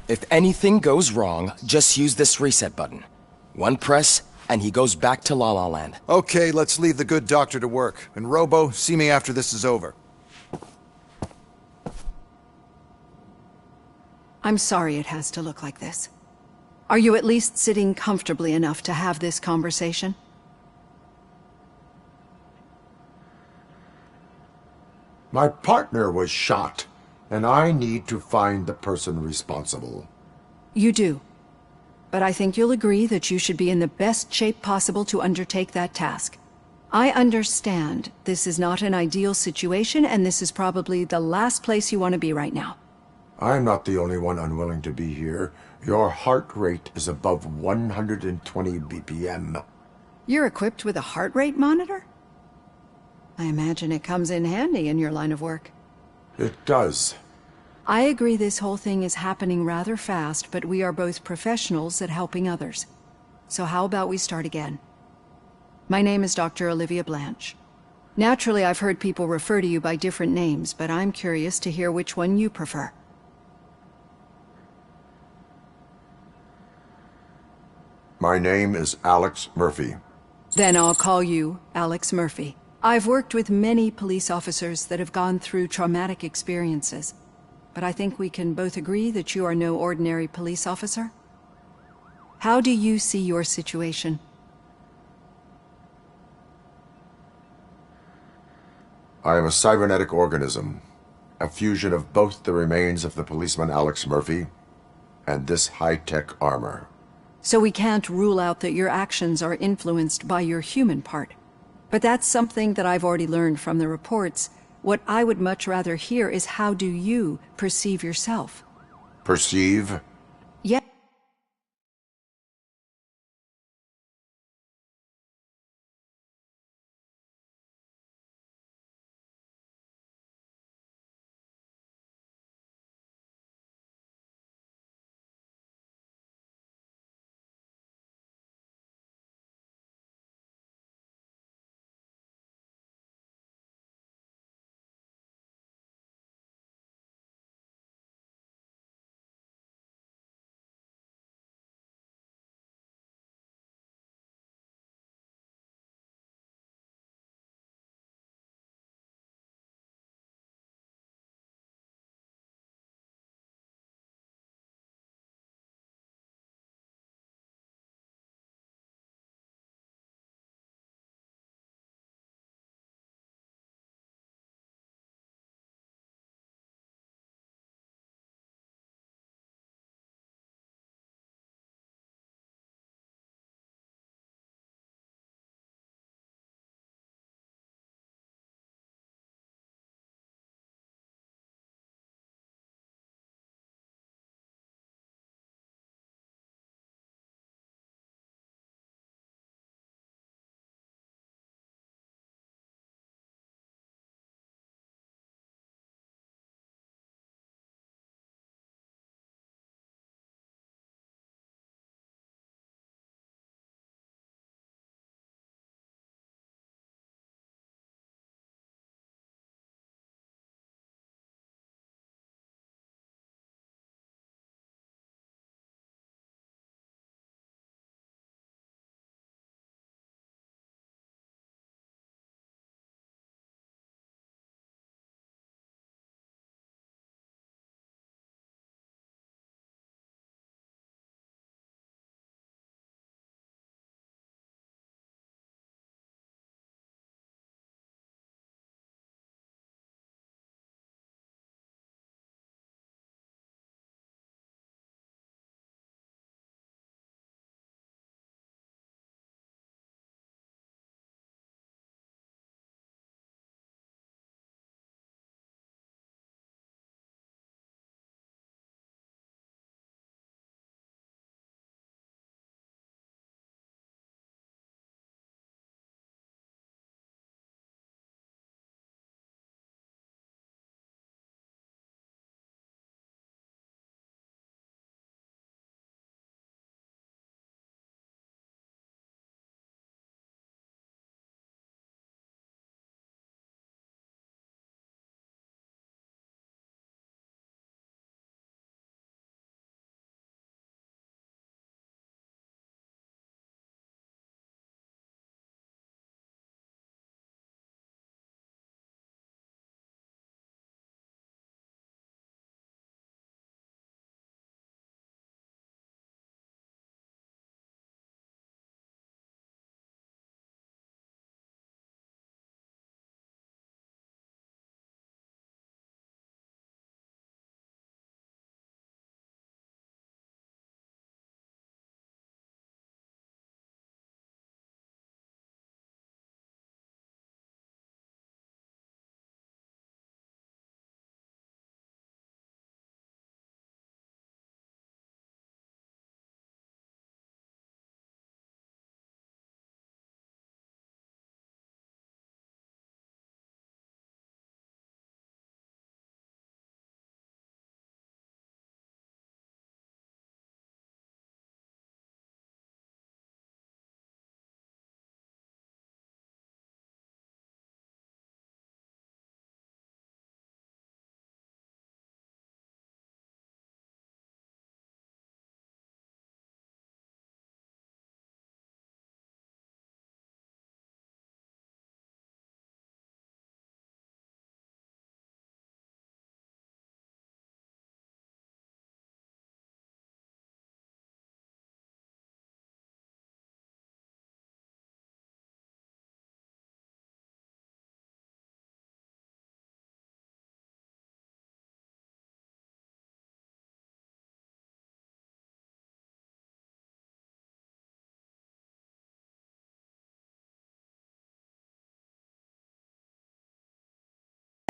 If anything goes wrong, just use this reset button. One press, and he goes back to La La Land. Okay, let's leave the good doctor to work. And Robo, see me after this is over. I'm sorry it has to look like this. Are you at least sitting comfortably enough to have this conversation? My partner was shot, and I need to find the person responsible. You do. But I think you'll agree that you should be in the best shape possible to undertake that task. I understand this is not an ideal situation, and this is probably the last place you want to be right now. I'm not the only one unwilling to be here. Your heart rate is above 120 BPM. You're equipped with a heart rate monitor? I imagine it comes in handy in your line of work. It does. I agree this whole thing is happening rather fast, but we are both professionals at helping others. So how about we start again? My name is Dr. Olivia Blanche. Naturally, I've heard people refer to you by different names, but I'm curious to hear which one you prefer. My name is Alex Murphy. Then I'll call you Alex Murphy. I've worked with many police officers that have gone through traumatic experiences, but I think we can both agree that you are no ordinary police officer. How do you see your situation? I am a cybernetic organism, a fusion of both the remains of the policeman Alex Murphy and this high-tech armor. So we can't rule out that your actions are influenced by your human part. But that's something that I've already learned from the reports. What I would much rather hear is how do you perceive yourself? Perceive? Yes.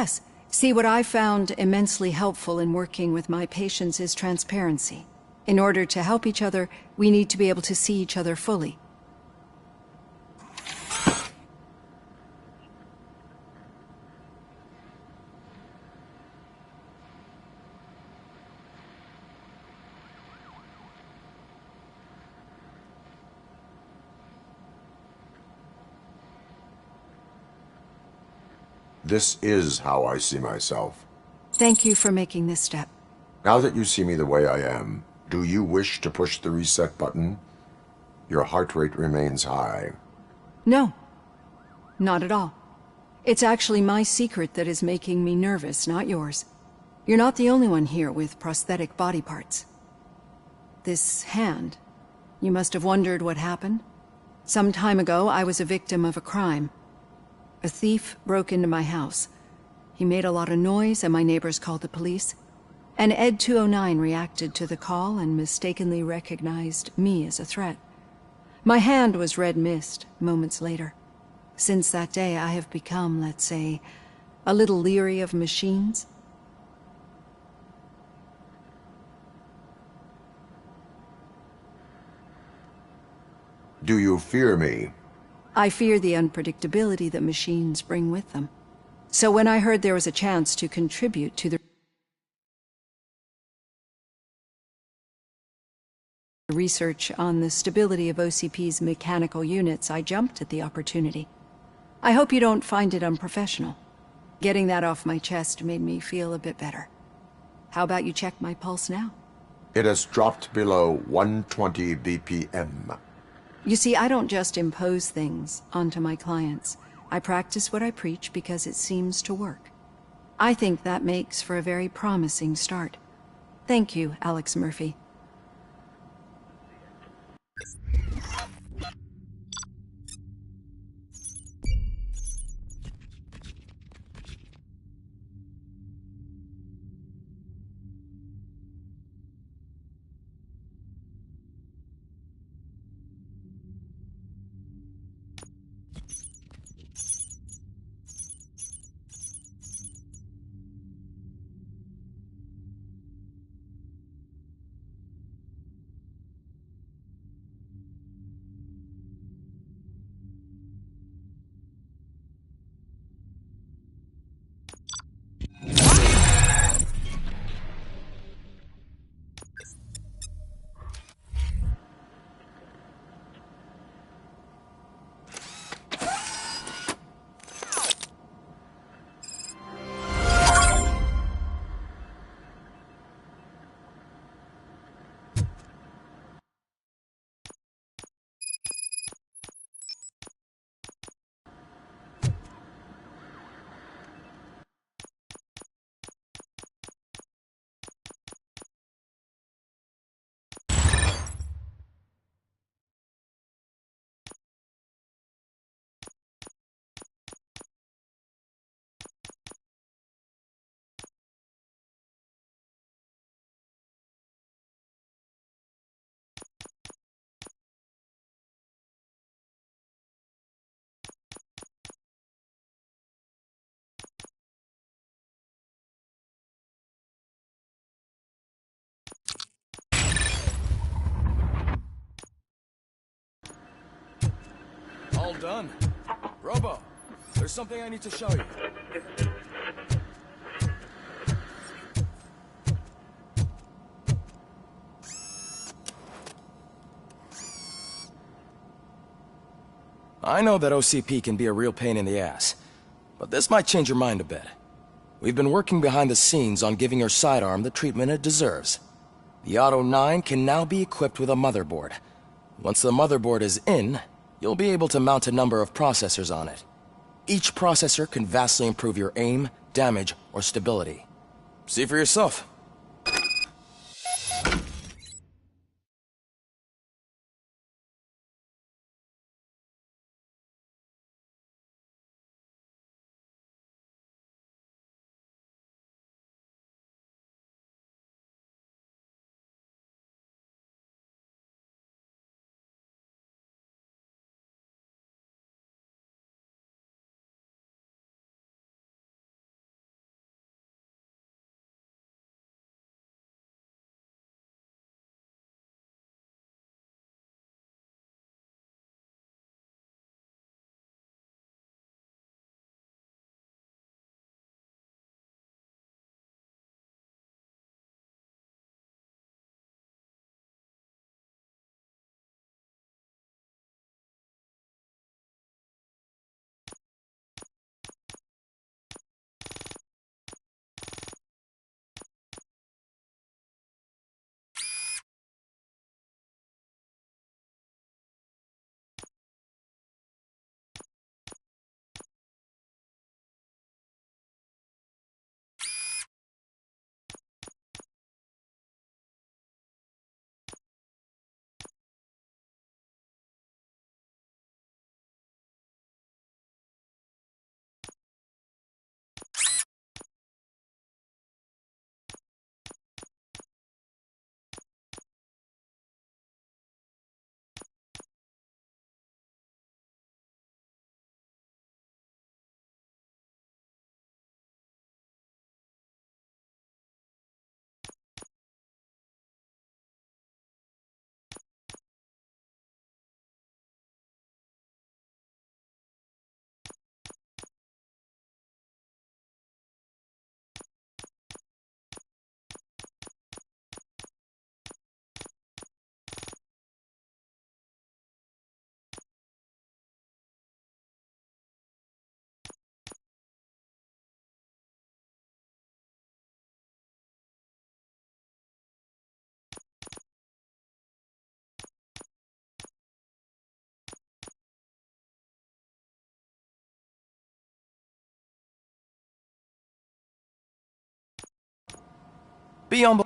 Yes. See, what I found immensely helpful in working with my patients is transparency. In order to help each other, we need to be able to see each other fully. This is how I see myself. Thank you for making this step. Now that you see me the way I am, do you wish to push the reset button? Your heart rate remains high. No, not at all. It's actually my secret that is making me nervous, not yours. You're not the only one here with prosthetic body parts. This hand, you must have wondered what happened. Some time ago, I was a victim of a crime. A thief broke into my house. He made a lot of noise and my neighbors called the police. And Ed 209 reacted to the call and mistakenly recognized me as a threat. My hand was red mist moments later. Since that day, I have become, let's say, a little leery of machines. Do you fear me? I fear the unpredictability that machines bring with them. So when I heard there was a chance to contribute to the research on the stability of OCP's mechanical units, I jumped at the opportunity. I hope you don't find it unprofessional. Getting that off my chest made me feel a bit better. How about you check my pulse now? It has dropped below 120 BPM. You see, I don't just impose things onto my clients. I practice what I preach because it seems to work. I think that makes for a very promising start. Thank you, Alex Murphy. All done. Robo, there's something I need to show you. I know that OCP can be a real pain in the ass, but this might change your mind a bit. We've been working behind the scenes on giving your sidearm the treatment it deserves. The Auto 9 can now be equipped with a motherboard. Once the motherboard is in, you'll be able to mount a number of processors on it. Each processor can vastly improve your aim, damage, or stability. See for yourself. Be on the...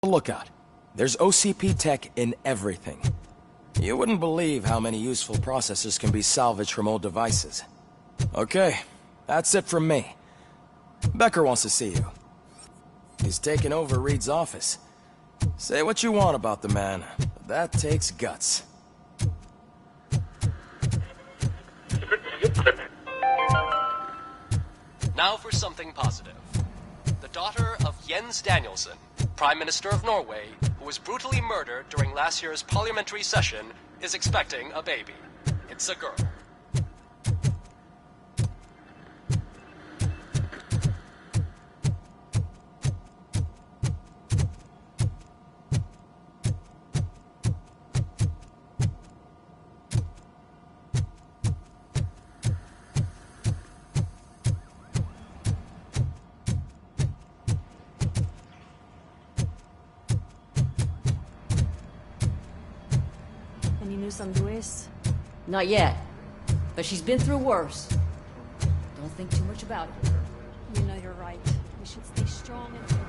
lookout. There's OCP tech in everything. You wouldn't believe how many useful processors can be salvaged from old devices. Okay, that's it from me. Becker wants to see you. He's taken over Reed's office. Say what you want about the man, but that takes guts. Now for something positive. The daughter of Jens Danielson, Prime Minister of Norway, who was brutally murdered during last year's parliamentary session, is expecting a baby. It's a girl. Any news on Luis? Not yet. But she's been through worse. Don't think too much about it. You know you're right. We should stay strong and...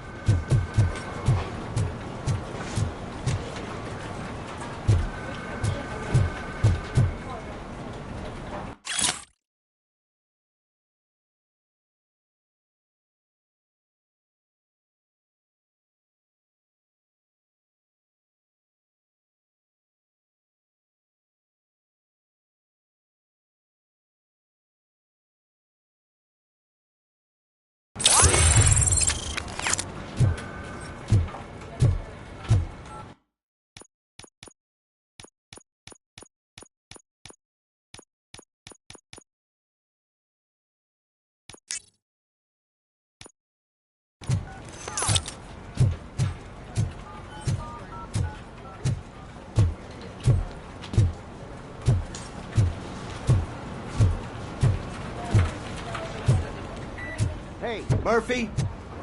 Hey, Murphy,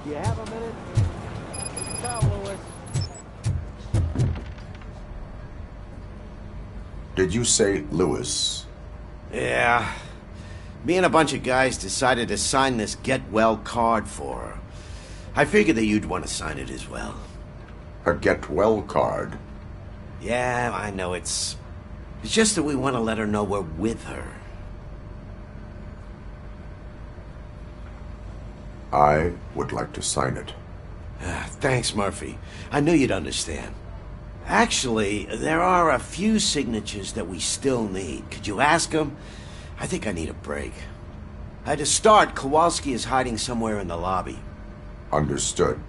do you have a minute? Ciao, Lewis. Did you say Lewis? Yeah. Me and a bunch of guys decided to sign this get well card for her. I figured that you'd want to sign it as well. A get well card? Yeah, I know it's just that we want to let her know we're with her. I would like to sign it. Thanks, Murphy. I knew you'd understand. Actually, there are a few signatures that we still need. Could you ask them? I think I need a break. To start, Kowalski is hiding somewhere in the lobby. Understood.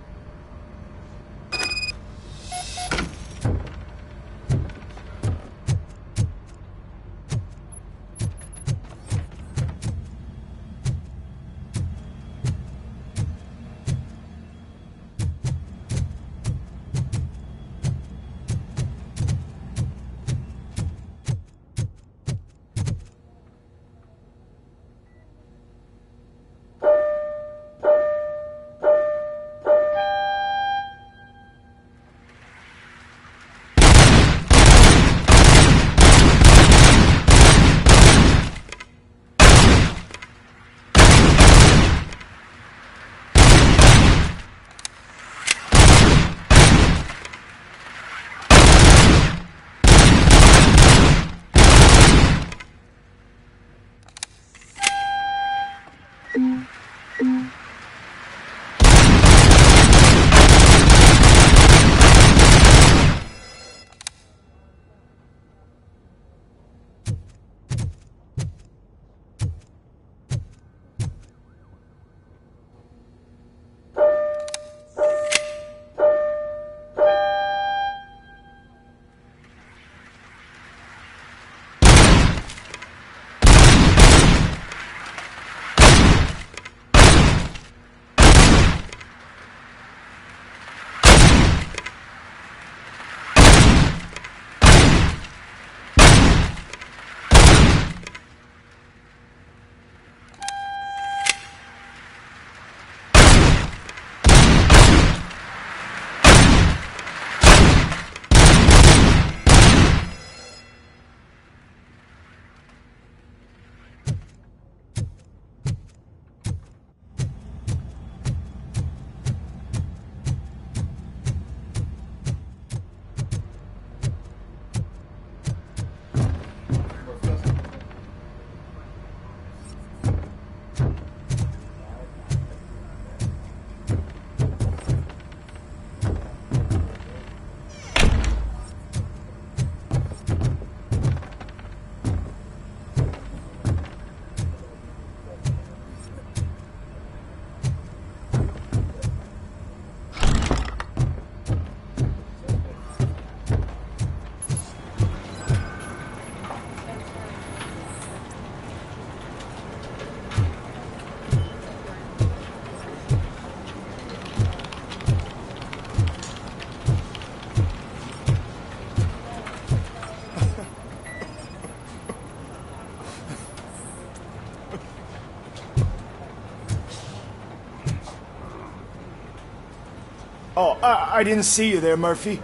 Oh, I didn't see you there, Murphy.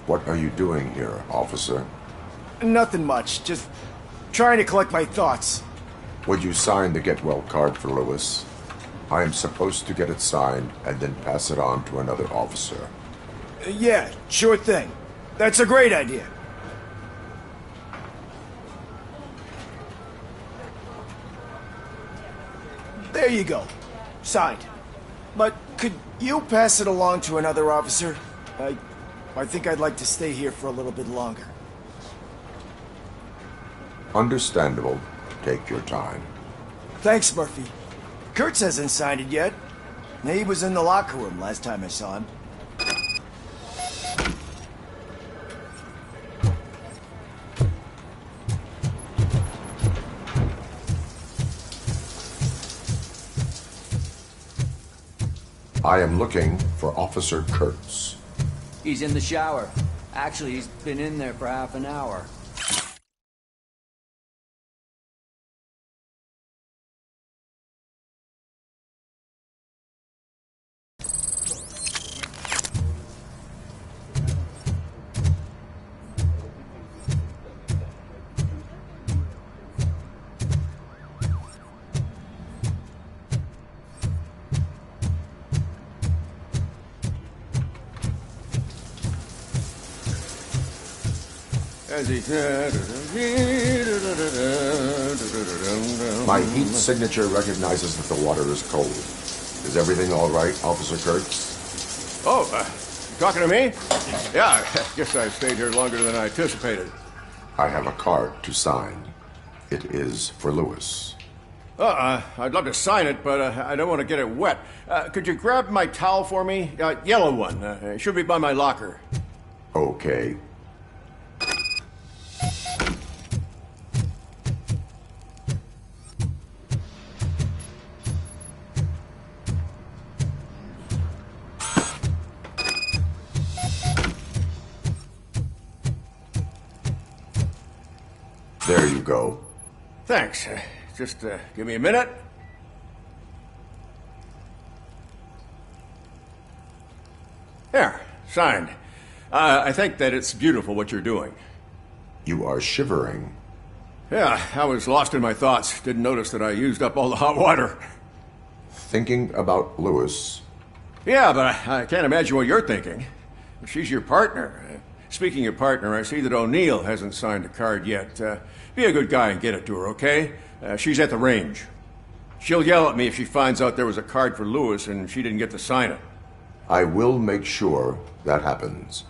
What are you doing here, officer? Nothing much, just trying to collect my thoughts. Would you sign the get well card for Lewis? I am supposed to get it signed and then pass it on to another officer. Yeah, sure thing. That's a great idea. There you go. Signed. But could you pass it along to another officer? I think I'd like to stay here for a little bit longer. Understandable. Take your time. Thanks, Murphy. Kurtz hasn't signed it yet. He was in the locker room last time I saw him. I am looking for Officer Kurtz. He's in the shower. Actually, he's been in there for half an hour. As he... My heat signature recognizes that the water is cold. Is everything all right, Officer Kurtz? Oh, talking to me? Yeah, I guess I stayed here longer than I anticipated. I have a card to sign. It is for Lewis. I'd love to sign it, but I don't want to get it wet. Could you grab my towel for me? Yellow one. It should be by my locker. Okay. There you go. Thanks. Just give me a minute. There, signed. I think that it's beautiful what you're doing. You are shivering. Yeah, I was lost in my thoughts. Didn't notice that I used up all the hot water. Thinking about Lewis. Yeah, but I can't imagine what you're thinking. She's your partner. Speaking of partner, I see that O'Neill hasn't signed a card yet. Be a good guy and get it to her, okay? She's at the range. She'll yell at me if she finds out there was a card for Lewis and she didn't get to sign it. I will make sure that happens.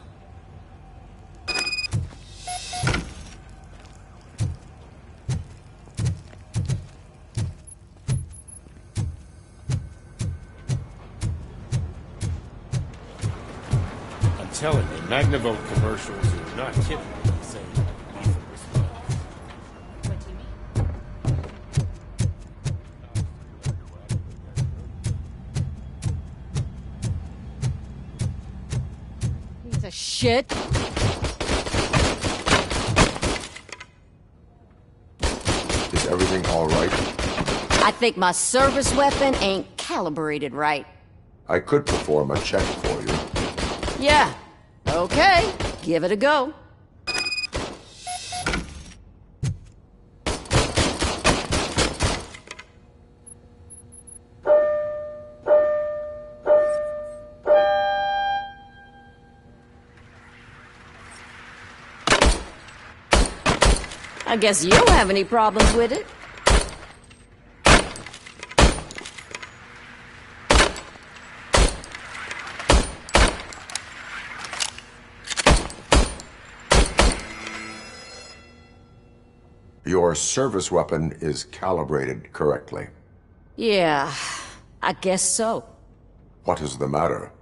I'm telling you, Magnavolt commercials are not kidding. Shit. Is everything all right? I think my service weapon ain't calibrated right. I could perform a check for you. Yeah. Okay. Give it a go. I guess you don't have any problems with it. Your service weapon is calibrated correctly. Yeah, I guess so. What is the matter?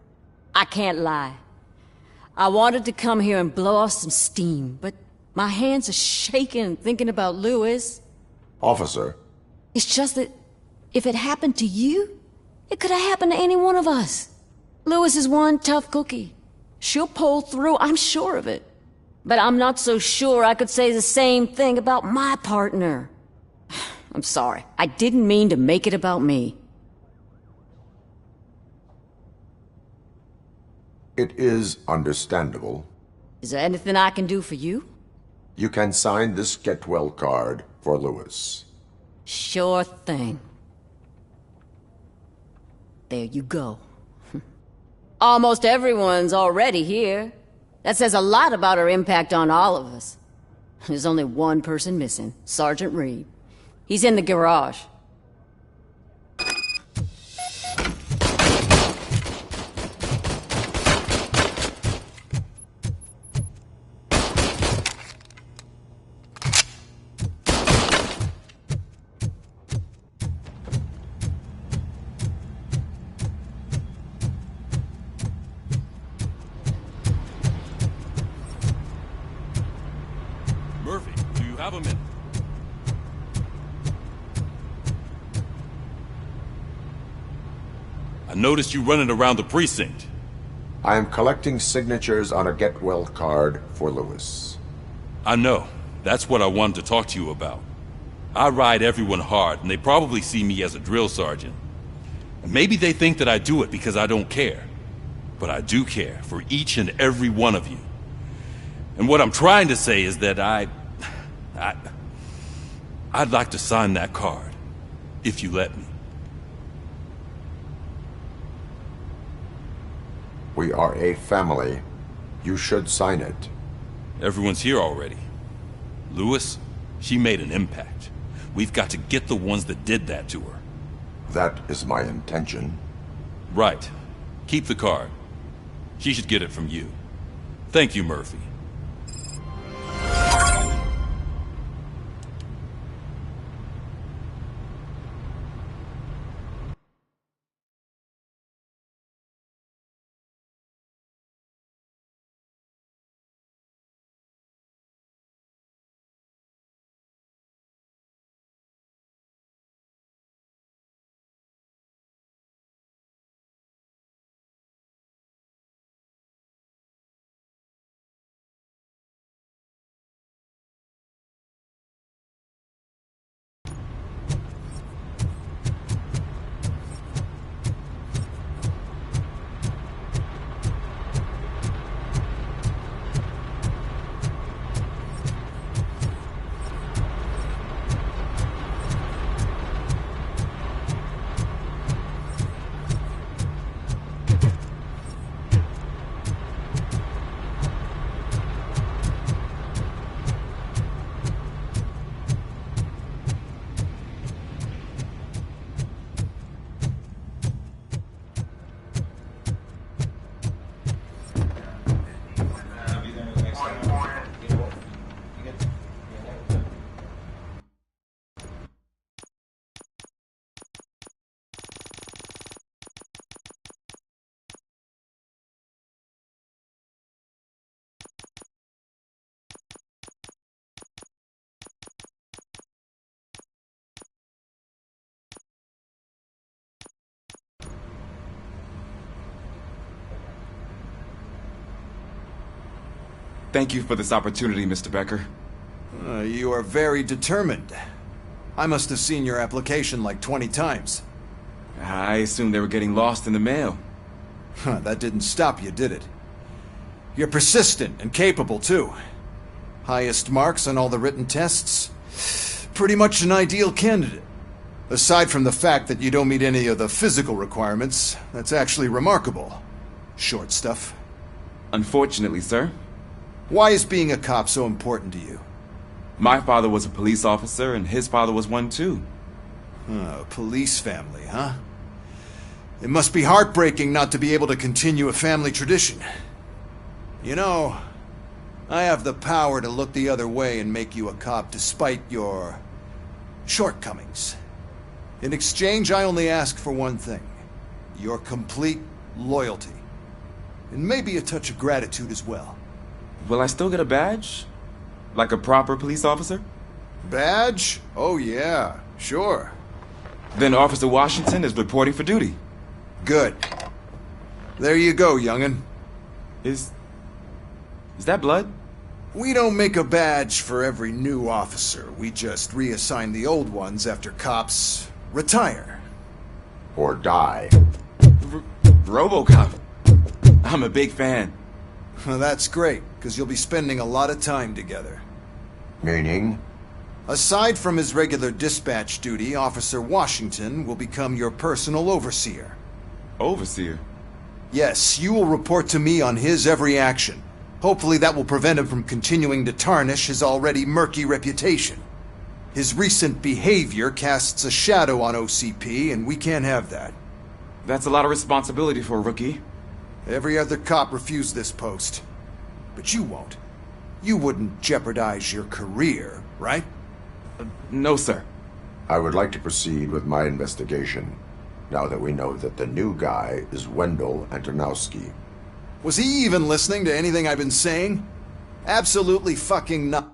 I can't lie. I wanted to come here and blow off some steam, but my hands are shaking thinking about Lewis. Officer. It's just that if it happened to you, it could have happened to any one of us. Lewis is one tough cookie. She'll pull through, I'm sure of it. But I'm not so sure I could say the same thing about my partner. I'm sorry. I didn't mean to make it about me. It is understandable. Is there anything I can do for you? You can sign this get well card for Lewis. Sure thing. There you go. Almost everyone's already here. That says a lot about her impact on all of us. There's only one person missing, Sergeant Reed. He's in the garage. Murphy, do you have a minute? I noticed you running around the precinct. I am collecting signatures on a get well card for Lewis. I know. That's what I wanted to talk to you about. I ride everyone hard, and they probably see me as a drill sergeant. And maybe they think that I do it because I don't care. But I do care for each and every one of you. And what I'm trying to say is that I'd like to sign that card, if you let me. We are a family. You should sign it. Everyone's here already. Lewis, she made an impact. We've got to get the ones that did that to her. That is my intention. Right. Keep the card. She should get it from you. Thank you, Murphy. Thank you for this opportunity, Mr. Becker. You are very determined. I must have seen your application like 20 times. I assumed they were getting lost in the mail. That didn't stop you, did it? You're persistent and capable, too. Highest marks on all the written tests. Pretty much an ideal candidate. Aside from the fact that you don't meet any of the physical requirements, that's actually remarkable. Short stuff. Unfortunately, sir. Why is being a cop so important to you? My father was a police officer, and his father was one too. A police family, huh? It must be heartbreaking not to be able to continue a family tradition. You know, I have the power to look the other way and make you a cop despite your shortcomings. In exchange, I only ask for one thing. Your complete loyalty. And maybe a touch of gratitude as well. Will I still get a badge? Like a proper police officer? Badge? Oh yeah, sure. Then Officer Washington is reporting for duty. Good. There you go, young'un. Is that blood? We don't make a badge for every new officer. We just reassign the old ones after cops retire. Or die. Robocop. I'm a big fan. Well, that's great, because you'll be spending a lot of time together. Meaning? Aside from his regular dispatch duty, Officer Washington will become your personal overseer. Overseer? Yes, you will report to me on his every action. Hopefully that will prevent him from continuing to tarnish his already murky reputation. His recent behavior casts a shadow on OCP, and we can't have that. That's a lot of responsibility for a rookie. Every other cop refused this post. But you won't. You wouldn't jeopardize your career, right? No, sir. I would like to proceed with my investigation, now that we know that the new guy is Wendell Antonowski. Was he even listening to anything I've been saying? Absolutely fucking not.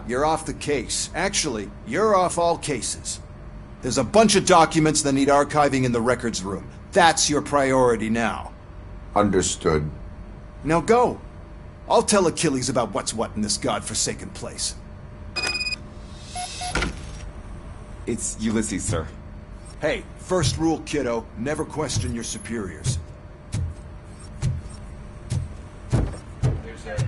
You're off the case. Actually, you're off all cases. There's a bunch of documents that need archiving in the records room. That's your priority now. Understood. Now go. I'll tell Achilles about what's what in this godforsaken place. It's Ulysses, sir. Hey, first rule, kiddo, never question your superiors. There's a...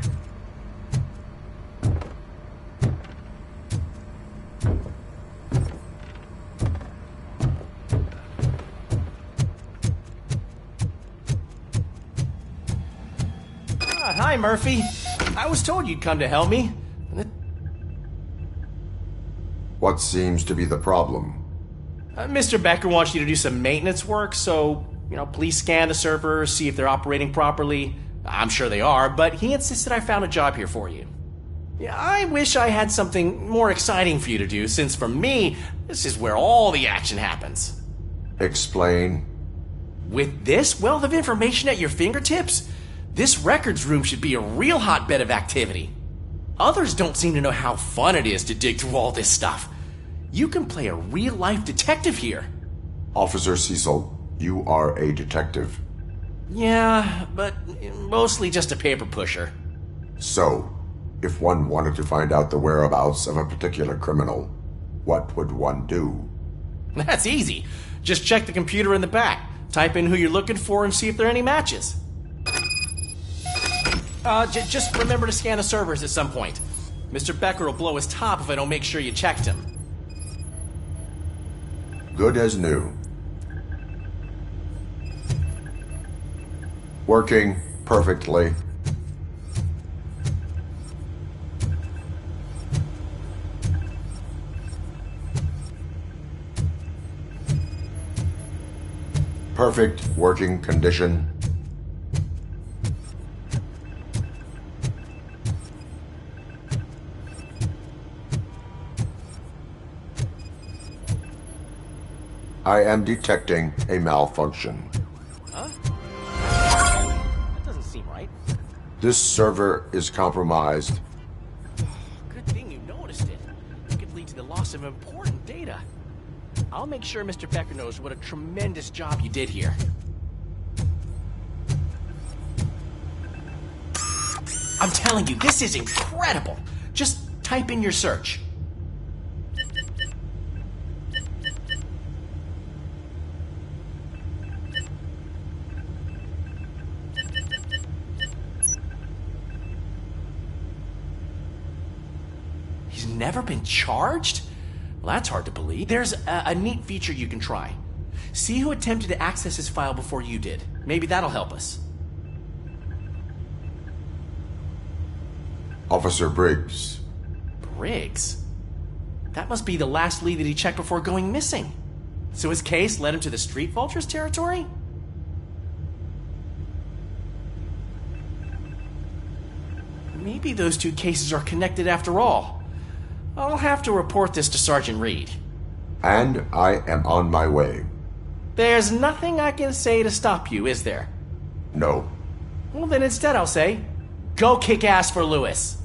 Hi, Murphy. I was told you'd come to help me. What seems to be the problem? Mr. Becker wants you to do some maintenance work, so, please scan the servers, see if they're operating properly. I'm sure they are, but he insisted I found a job here for you. Yeah, I wish I had something more exciting for you to do, since for me, this is where all the action happens. Explain. With this wealth of information at your fingertips, this records room should be a real hotbed of activity. Others don't seem to know how fun it is to dig through all this stuff. You can play a real-life detective here. Officer Cecil, you are a detective. Yeah, but mostly just a paper pusher. So, if one wanted to find out the whereabouts of a particular criminal, what would one do? That's easy. Just check the computer in the back, type in who you're looking for, and see if there are any matches. Just remember to scan the servers at some point. Mr. Becker will blow his top if I don't make sure you checked him. Good as new. Working perfectly. Perfect working condition. I am detecting a malfunction. Huh? That doesn't seem right. This server is compromised. Good thing you noticed it. It could lead to the loss of important data. I'll make sure Mr. Becker knows what a tremendous job you did here. I'm telling you, this is incredible. Just type in your search. He's never been charged? Well, that's hard to believe. There's a neat feature you can try. See who attempted to access his file before you did. Maybe that'll help us. Officer Briggs. Briggs? That must be the last lead that he checked before going missing. So his case led him to the Street Vultures territory? Maybe those two cases are connected after all. I'll have to report this to Sergeant Reed. And I am on my way. There's nothing I can say to stop you, is there? No. Well, then instead I'll say, go kick ass for Lewis.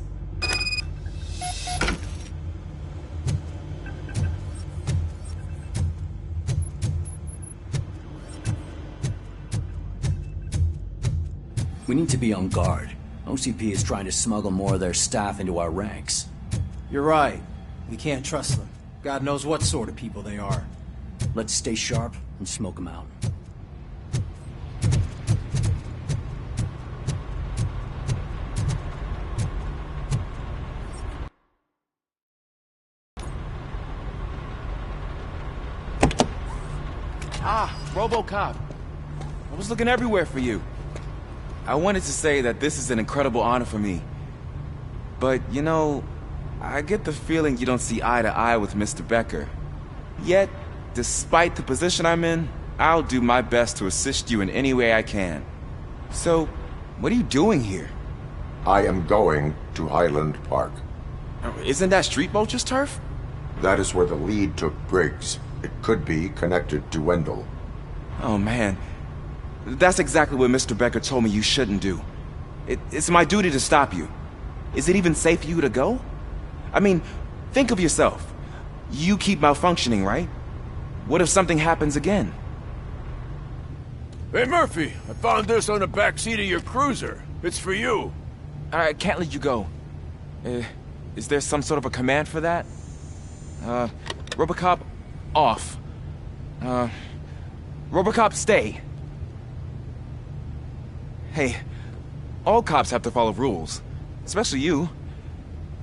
We need to be on guard. OCP is trying to smuggle more of their staff into our ranks. You're right. We can't trust them. God knows what sort of people they are. Let's stay sharp and smoke them out. Ah, Robocop. I was looking everywhere for you. I wanted to say that this is an incredible honor for me. But, I get the feeling you don't see eye to eye with Mr. Becker. Yet, despite the position I'm in, I'll do my best to assist you in any way I can. So, what are you doing here? I am going to Highland Park. Isn't that Street Vulture's turf? That is where the lead took Briggs. It could be connected to Wendell. Oh, man. That's exactly what Mr. Becker told me you shouldn't do. It's my duty to stop you. Is it even safe for you to go? I mean, think of yourself. You keep malfunctioning, right? What if something happens again? Hey, Murphy, I found this on the back seat of your cruiser. It's for you. I can't let you go. Is there some sort of a command for that? Robocop, off. Robocop, stay. Hey, all cops have to follow rules. Especially you.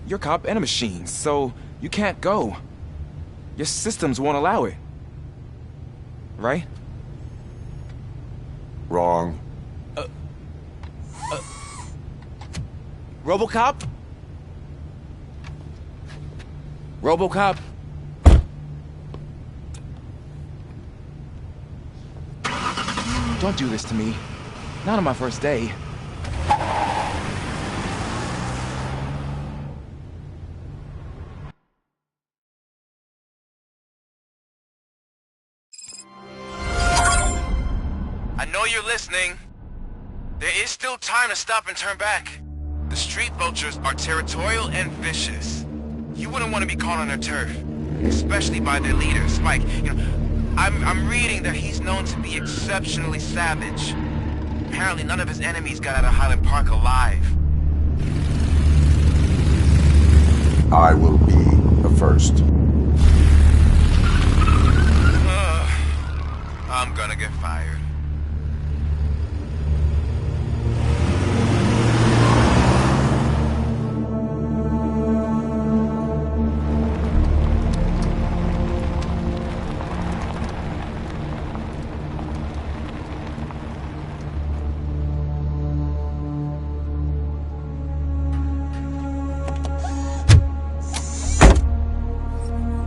You're a cop and a machine, so you can't go. Your systems won't allow it. Right? Wrong. Robocop? Robocop? Don't do this to me. Not on my first day. I know you're listening. There is still time to stop and turn back. The street vultures are territorial and vicious. You wouldn't want to be caught on their turf, especially by their leader, Spike. You know, I'm reading that he's known to be exceptionally savage. Apparently none of his enemies got out of Highland Park alive. I will be the first. I'm gonna get fired.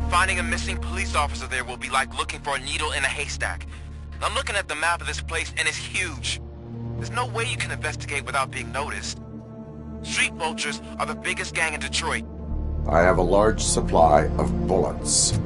Finding a missing police officer there will be like looking for a needle in a haystack. I'm looking at the map of this place and it's huge. There's no way you can investigate without being noticed. Street vultures are the biggest gang in Detroit. I have a large supply of bullets.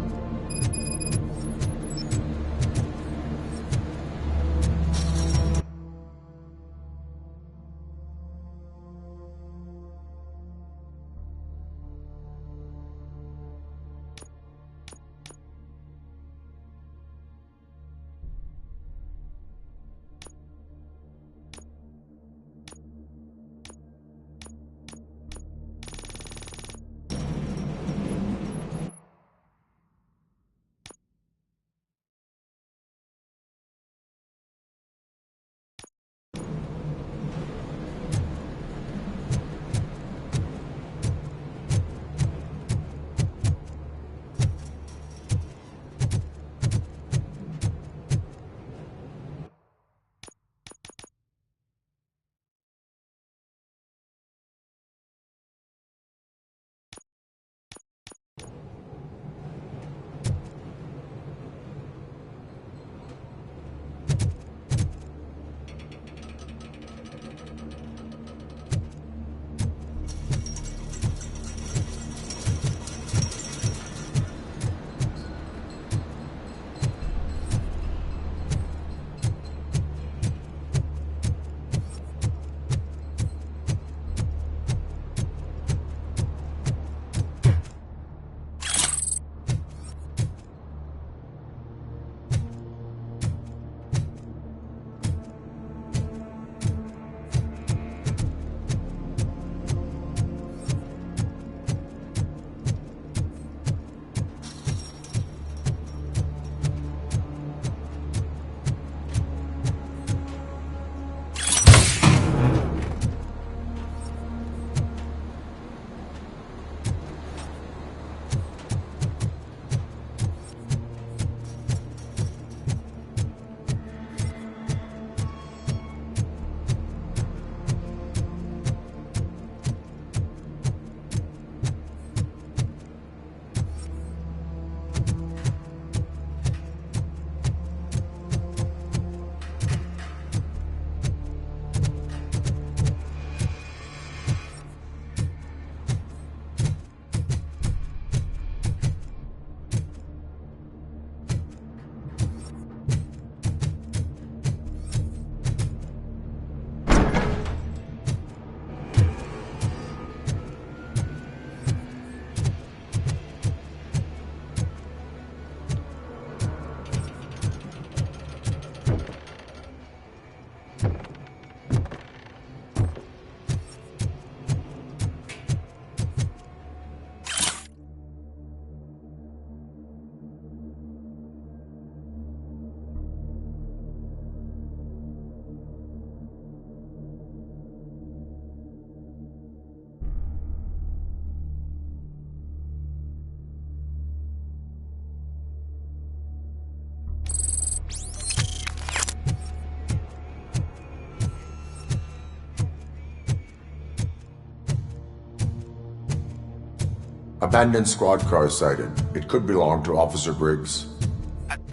Abandoned squad car sighted. It could belong to Officer Briggs.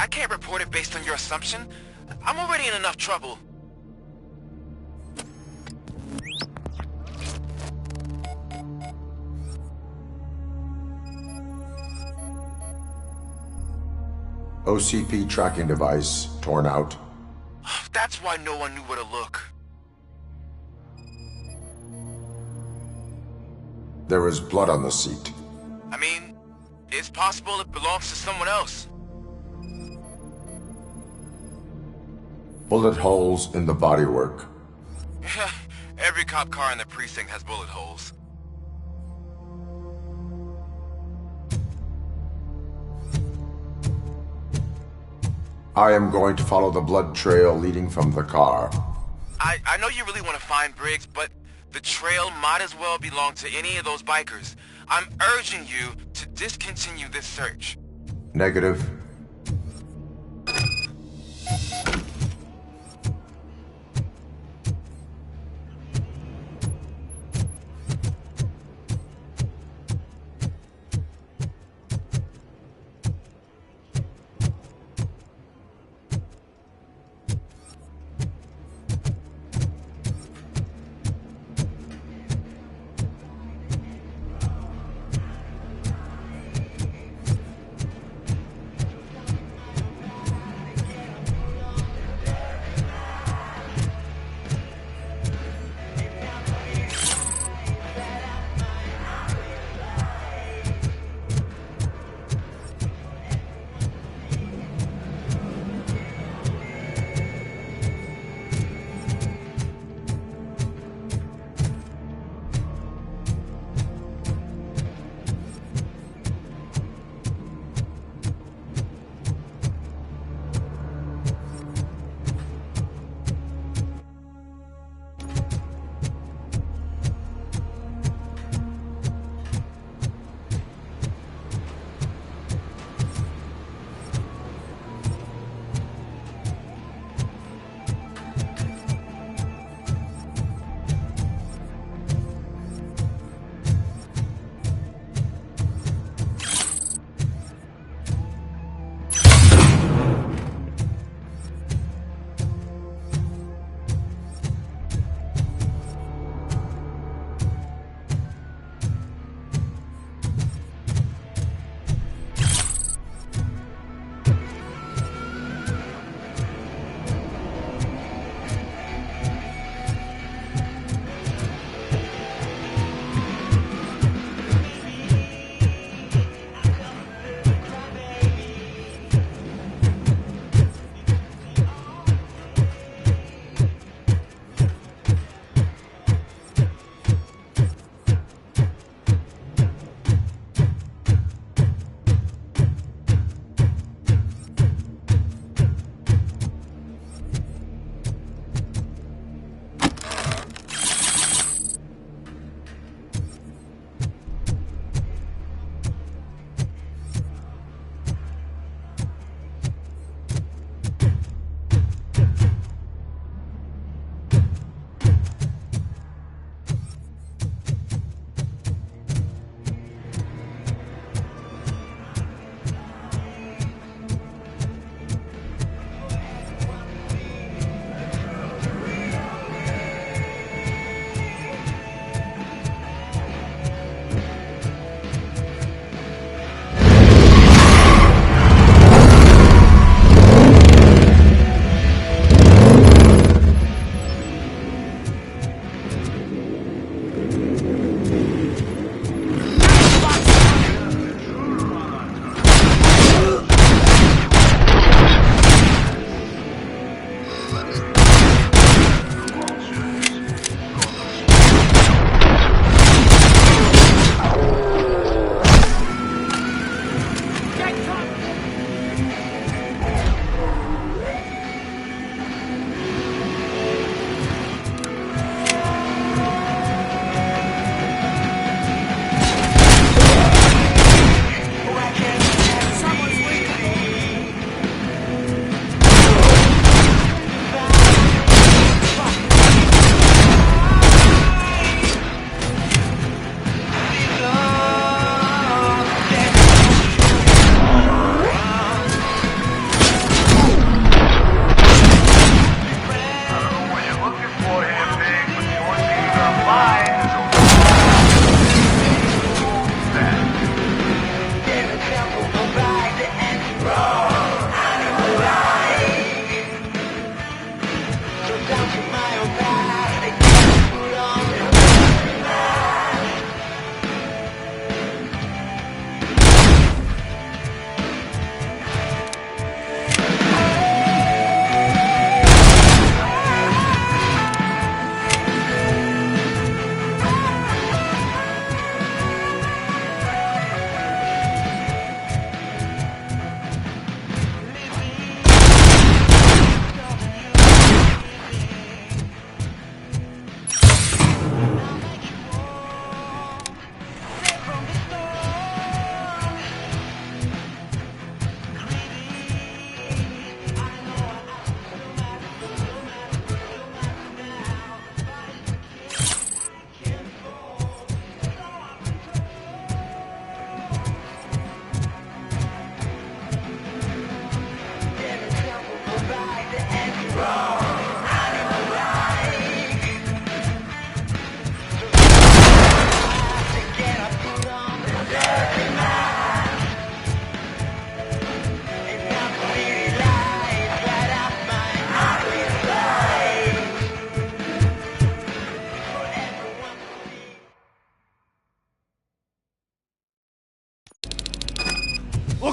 I can't report it based on your assumption. I'm already in enough trouble. OCP tracking device torn out. That's why no one knew where to look. There is blood on the seat. I mean, it's possible it belongs to someone else. Bullet holes in the bodywork. Every cop car in the precinct has bullet holes. I am going to follow the blood trail leading from the car. I know you really want to find Briggs, but the trail might as well belong to any of those bikers. I'm urging you to discontinue this search. Negative.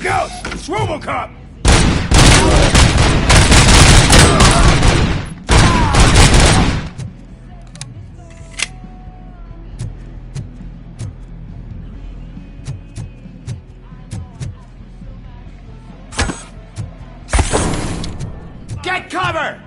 Look out! It's Robocop! Get cover!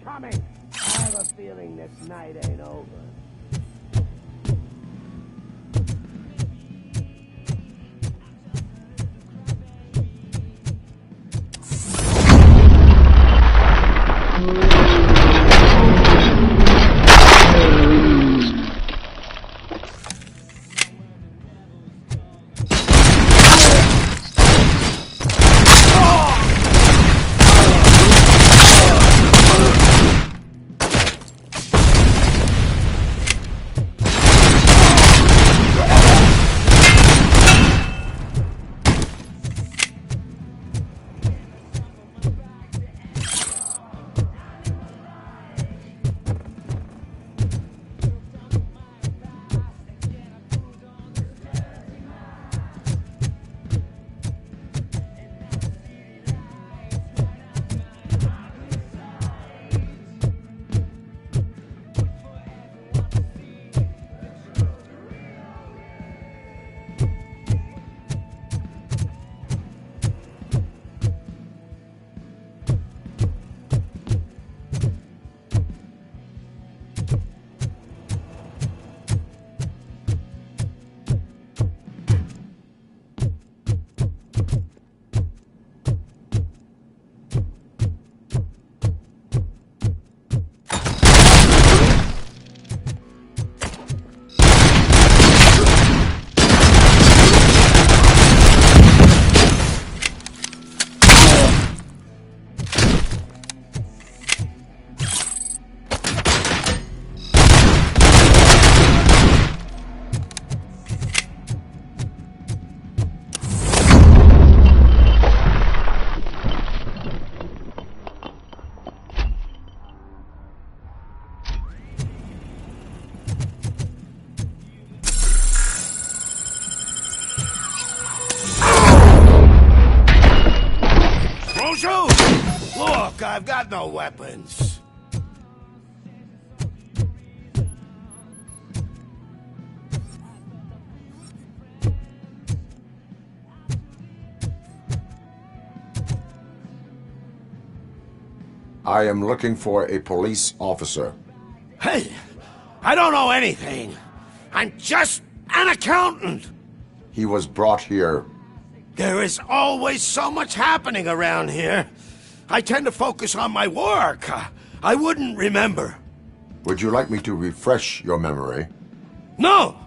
Coming! I have a feeling this night ain't over. Look, I've got no weapons. I am looking for a police officer. Hey, I don't know anything. I'm just an accountant. He was brought here. There is always so much happening around here. I tend to focus on my work. I wouldn't remember. Would you like me to refresh your memory? No!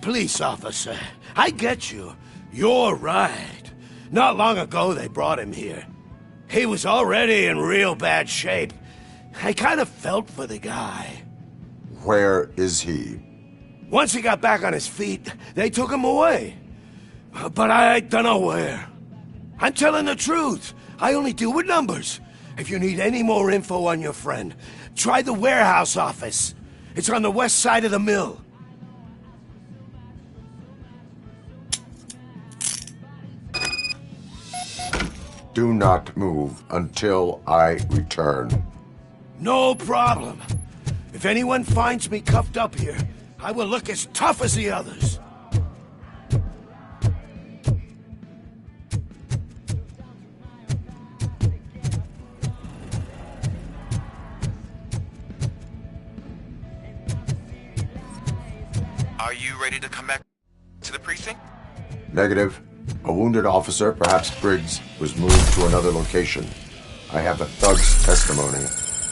Police officer, I get you. You're right. Not long ago they brought him here. He was already in real bad shape. I kind of felt for the guy. Where is he? Once he got back on his feet, they took him away. But I don't know where. I'm telling the truth. I only deal with numbers. If you need any more info on your friend, try the warehouse office. It's on the west side of the mill. Do not move until I return. No problem. If anyone finds me cuffed up here, I will look as tough as the others. Are you ready to come back to the precinct? Negative. A wounded officer, perhaps Briggs, was moved to another location. I have the thug's testimony.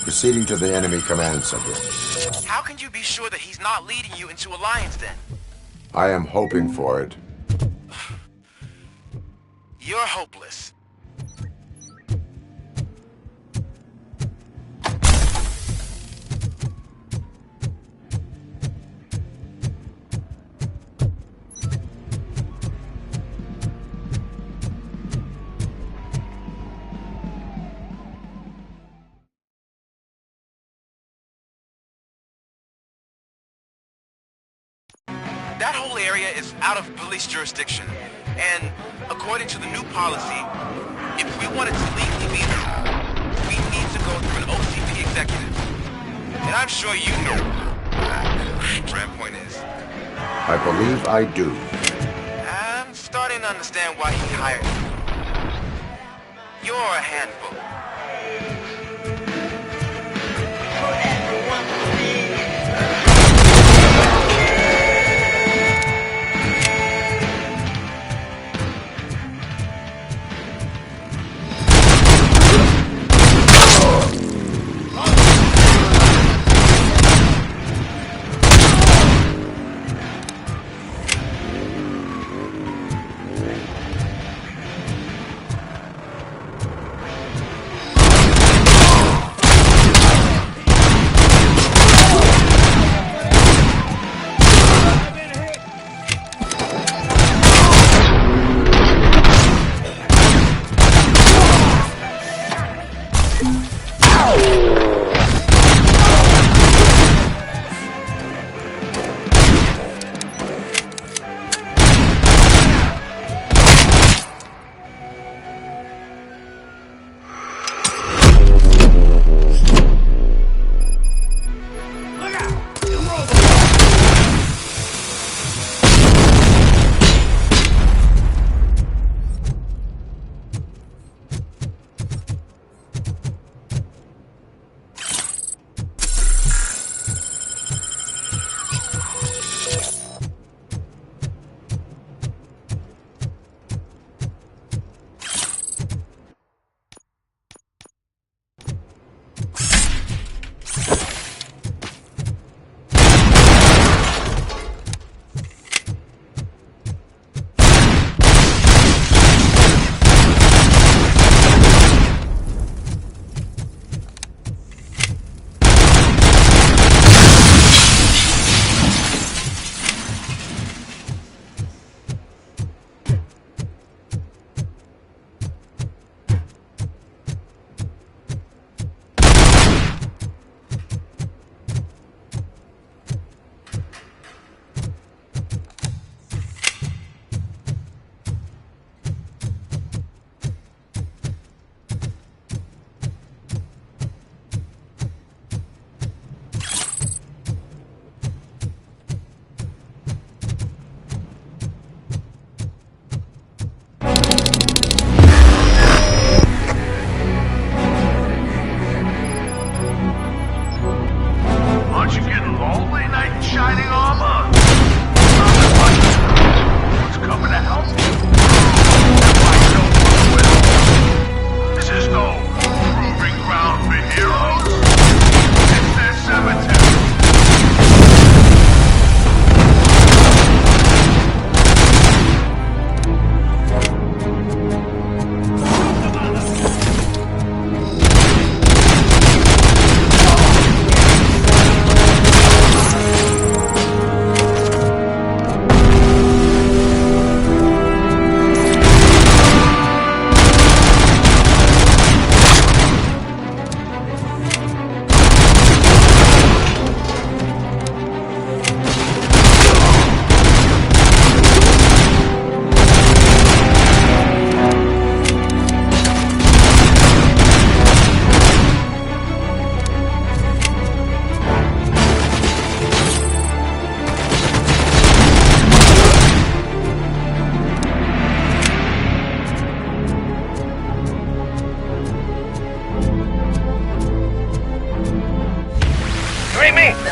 Proceeding to the enemy command center. How can you be sure that he's not leading you into Alliance then? I am hoping for it. You're hopeless. That whole area is out of police jurisdiction, and according to the new policy, if we wanted to legally be there, we need to go through an OCP executive. And I'm sure you know what Brand Point is. I believe I do. I'm starting to understand why he hired you. You're a handful. see me?